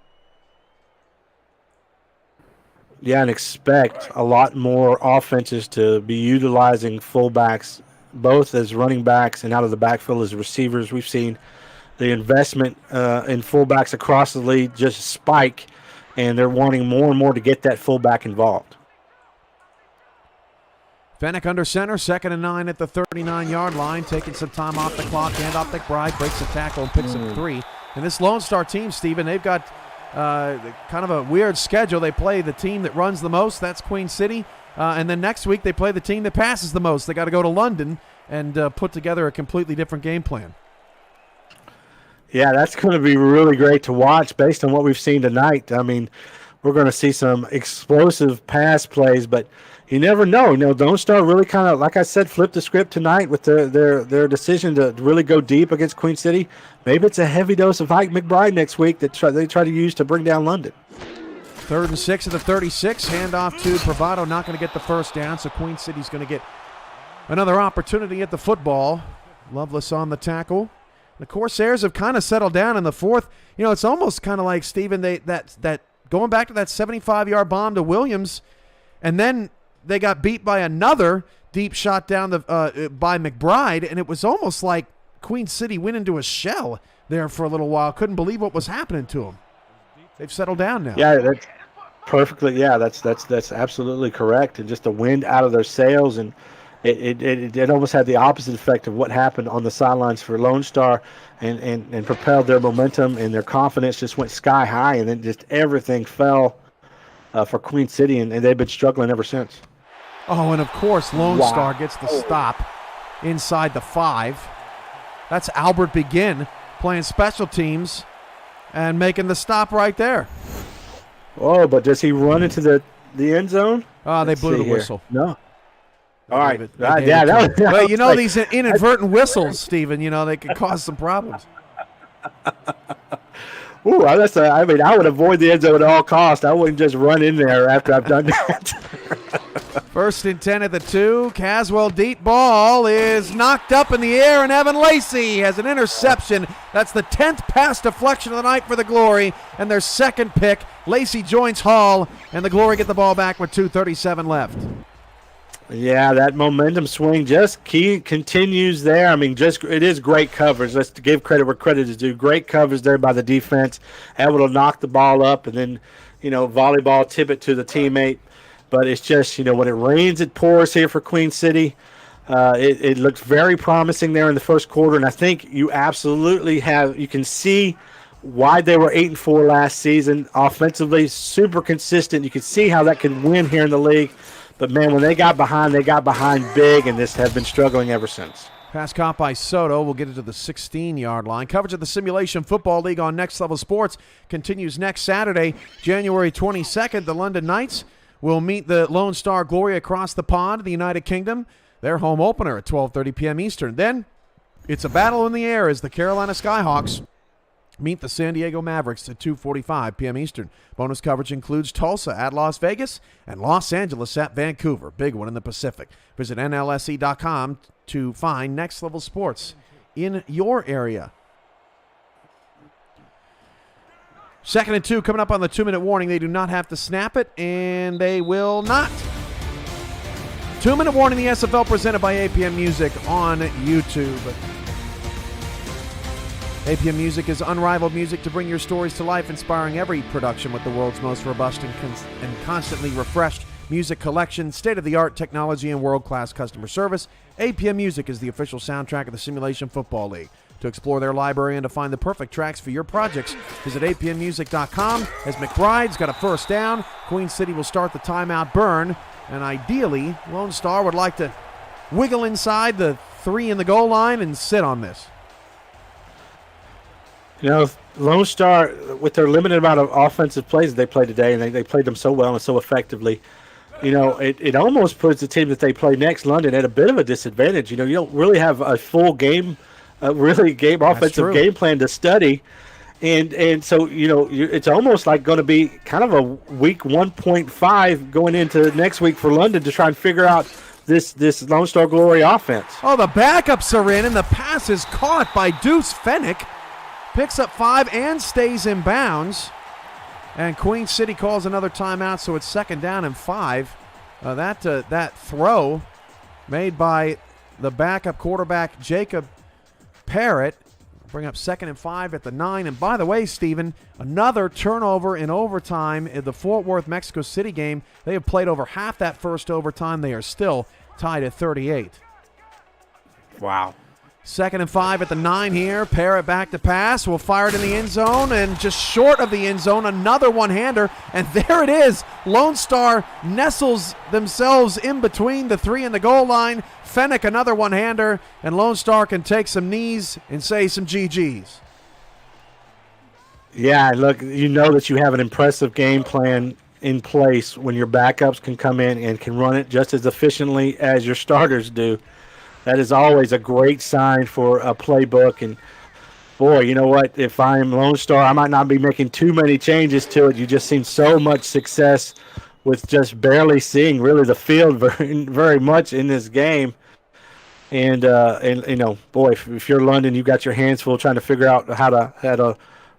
Yeah, and expect a lot more offenses to be utilizing fullbacks, both as running backs and out of the backfield as receivers. We've seen the investment in fullbacks across the league just spike, and they're wanting more and more to get that fullback involved. Fennec under center, 2nd and 9 at the 39-yard line, taking some time off the clock. Hand off McBride, breaks the tackle and picks up 3. And this Lone Star team, Stephen, they've got kind of a weird schedule. They play the team that runs the most, that's Queen City, and then next week they play the team that passes the most. They got to go to London and put together a completely different game plan. Yeah, that's going to be really great to watch based on what we've seen tonight. I mean, we're going to see some explosive pass plays, but you never know. Lone Star really kind of, like I said, flipped the script tonight with their decision to really go deep against Queen City. Maybe it's a heavy dose of Ike McBride next week that they try to use to bring down London. 3rd and 6 at the 36. Handoff to Pravado, not going to get the first down, so Queen City's going to get another opportunity at the football. Loveless on the tackle. The Corsairs have kind of settled down in the fourth. It's almost kind of like, Stephen, that going back to that 75-yard bomb to Williams, and then they got beat by another deep shot down by McBride, and it was almost like Queen City went into a shell there for a little while. Couldn't believe what was happening to them. They've settled down now. Yeah, that's perfectly. Yeah, that's absolutely correct. And just the wind out of their sails, and it almost had the opposite effect of what happened on the sidelines for Lone Star, and propelled their momentum, and their confidence just went sky high, and then just everything fell for Queen City, and they've been struggling ever since. Oh, and of course, Lone Star gets the stop inside the 5. That's Albert Begin playing special teams and making the stop right there. Oh, but does he run into the end zone? They blew the whistle. No. All right. These inadvertent whistles, Stephen, they can cause some problems. Ooh, I would avoid the end zone at all costs. I wouldn't just run in there after I've done that. 1st and 10 at the 2. Caswell deep ball is knocked up in the air, and Evan Lacey has an interception. That's the 10th pass deflection of the night for the Glory, and their second pick. Lacey joins Hall, and the Glory get the ball back with 2:37 left. Yeah, that momentum swing just continues there. It is great coverage. Let's give credit where credit is due. Great coverage there by the defense, able to knock the ball up and then, volleyball tip it to the teammate. But it's just, when it rains, it pours here for Queen City. It looked very promising there in the first quarter, and I think you absolutely you can see why they were 8-4 last season. Offensively, super consistent. You can see how that can win here in the league. But, man, when they got behind big, and this have been struggling ever since. Pass caught by Soto. We'll get it to the 16-yard line. Coverage of the Simulation Football League on Next Level Sports continues next Saturday, January 22nd. The London Knights will meet the Lone Star Glory across the pond in the United Kingdom. Their home opener at 12:30 p.m. Eastern. Then it's a battle in the air as the Carolina Skyhawks meet the San Diego Mavericks at 2:45 p.m. Eastern. Bonus coverage includes Tulsa at Las Vegas and Los Angeles at Vancouver. Big one in the Pacific. Visit NLSE.com to find Next Level Sports in your area. 2nd and 2 coming up on the 2-minute warning. They do not have to snap it, and they will not. 2-minute warning, the SFL presented by APM Music on YouTube. APM Music is unrivaled music to bring your stories to life, inspiring every production with the world's most robust and constantly refreshed music collection, state-of-the-art technology, and world-class customer service. APM Music is the official soundtrack of the Simulation Football League. To explore their library and to find the perfect tracks for your projects, visit apmmusic.com. As McBride's got a first down, Queen City will start the timeout burn, and ideally, Lone Star would like to wiggle inside the 3 in the goal line and sit on this. You know, Lone Star, with their limited amount of offensive plays that they played today, and they played them so well and so effectively, you know, it almost puts the team that they play next, London, at a bit of a disadvantage. You know, you don't really have a full game, offensive game plan to study. And so, you know, it's almost like going to be kind of a week 1.5 going into next week for London to try and figure out this Lone Star Glory offense. Oh, the backups are in, and the pass is caught by Deuce Fennick. Picks up 5 and stays in bounds. And Queen City calls another timeout, so it's 2nd down and 5. That throw made by the backup quarterback, Jacob Parrott, bring up 2nd and 5 at the 9. And by the way, Stephen, another turnover in overtime in the Fort Worth, Mexico City game. They have played over half that first overtime. They are still tied at 38. Wow. 2nd and 5 at the 9 here. Parrott back to pass. Will fire it in the end zone, and just short of the end zone, another one-hander. And there it is. Lone Star nestles themselves in between the 3 and the goal line. Fennick, another one-hander, and Lone Star can take some knees and say some GGs. Yeah, look, you know that you have an impressive game plan in place when your backups can come in and can run it just as efficiently as your starters do. That is always a great sign for a playbook. And, boy, you know what? If I'm Lone Star, I might not be making too many changes to it. You've just seen so much success with just barely seeing really the field very, very much in this game. And you know, boy, if you're London, you've got your hands full trying to figure out how to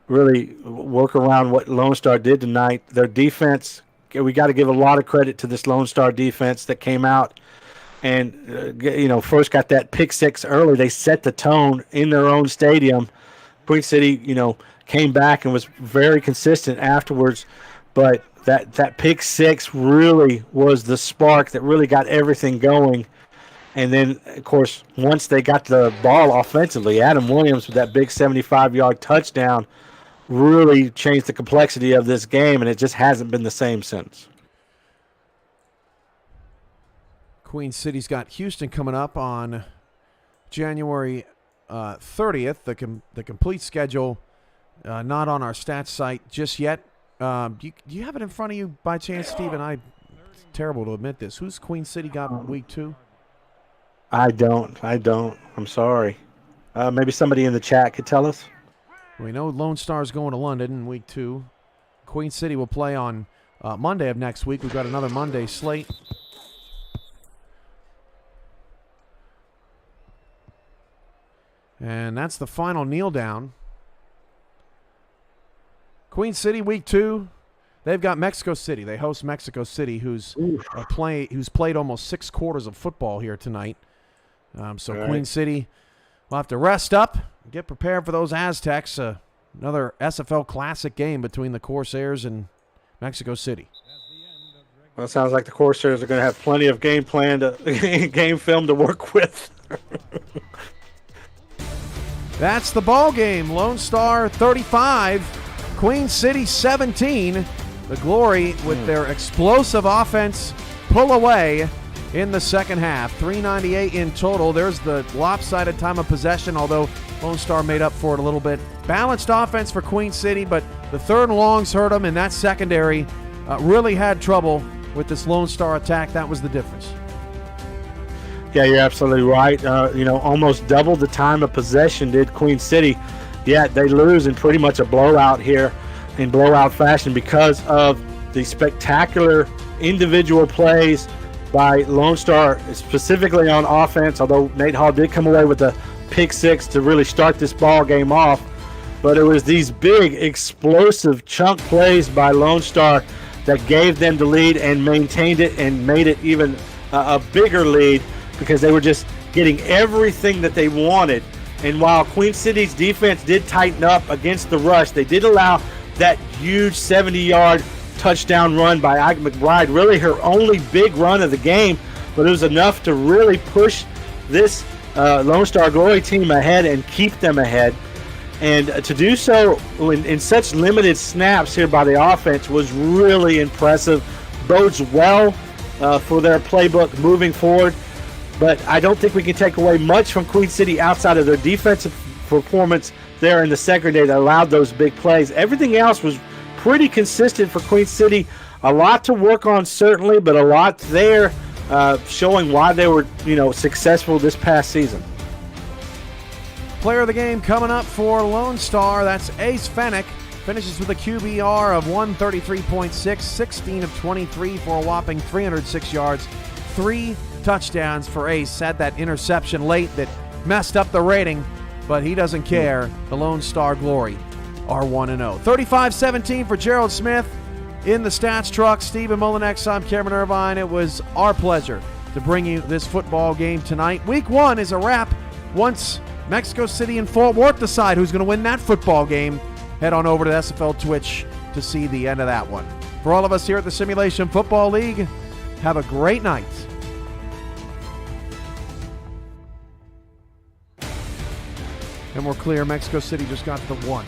really work around what Lone Star did tonight. Their defense, we got to give a lot of credit to this Lone Star defense that came out and, you know, first got that pick 6 early. They set the tone in their own stadium. Queen City, you know, came back and was very consistent afterwards. But that pick 6 really was the spark that really got everything going. And then, of course, once they got the ball offensively, Adam Williams with that big 75-yard touchdown really changed the complexity of this game, and it just hasn't been the same since. Queen City's got Houston coming up on January 30th. The complete schedule not on our stats site just yet. Do you have it in front of you by chance, Stephen? It's terrible to admit this. Who's Queen City got week 2? I don't. I'm sorry. Maybe somebody in the chat could tell us. We know Lone Star's going to London in week 2. Queen City will play on Monday of next week. We've got another Monday slate. And that's the final kneel down. Queen City week 2. They've got Mexico City. They host Mexico City, who's played almost 6 quarters of football here tonight. So right. Queen City will have to rest up, get prepared for those Aztecs. Another SFL Classic game between the Corsairs and Mexico City. Well, it sounds like the Corsairs are going to have plenty of game film to work with. That's the ball game. Lone Star 35, Queen City 17. The Glory, with their explosive offense, pull away in the second half. 3:98 in total. There's the lopsided time of possession, although Lone Star made up for it a little bit. Balanced offense for Queen City, but the 3rd and longs hurt them, and that secondary really had trouble with this Lone Star attack. That was the difference. Yeah, you're absolutely right. You know, almost double the time of possession did Queen City, yet they lose in pretty much a blowout here, in blowout fashion, because of the spectacular individual plays by Lone Star, specifically on offense, although Nate Hall did come away with a pick 6 to really start this ball game off. But it was these big, explosive chunk plays by Lone Star that gave them the lead and maintained it and made it even a bigger lead, because they were just getting everything that they wanted And while Queen City's defense did tighten up against the rush, they did allow that huge 70-yard touchdown run by Ike McBride, really her only big run of the game, but it was enough to really push this Lone Star Glory team ahead and keep them ahead. And to do so in such limited snaps here by the offense was really impressive. Bodes well for their playbook moving forward. But I don't think we can take away much from Queen City outside of their defensive performance there in the second day that allowed those big plays. Everything else was pretty consistent for Queen City. A lot to work on, certainly, but a lot there showing why they were, successful this past season. Player of the game coming up for Lone Star, that's Ace Fennick. Finishes with a QBR of 133.6, 16 of 23 for a whopping 306 yards, 3 touchdowns for Ace. Had that interception late that messed up the rating, but he doesn't care. The Lone Star Glory are 1-0. 35-17 for Gerald Smith in the stats truck. Stephen Mullinex, I'm Cameron Irvine. It was our pleasure to bring you this football game tonight. Week 1 is a wrap. Once Mexico City and Fort Worth decide who's going to win that football game, head on over to SFL Twitch to see the end of that one. For all of us here at the Simulation Football League, have a great night. And we're clear. Mexico City just got to the 1.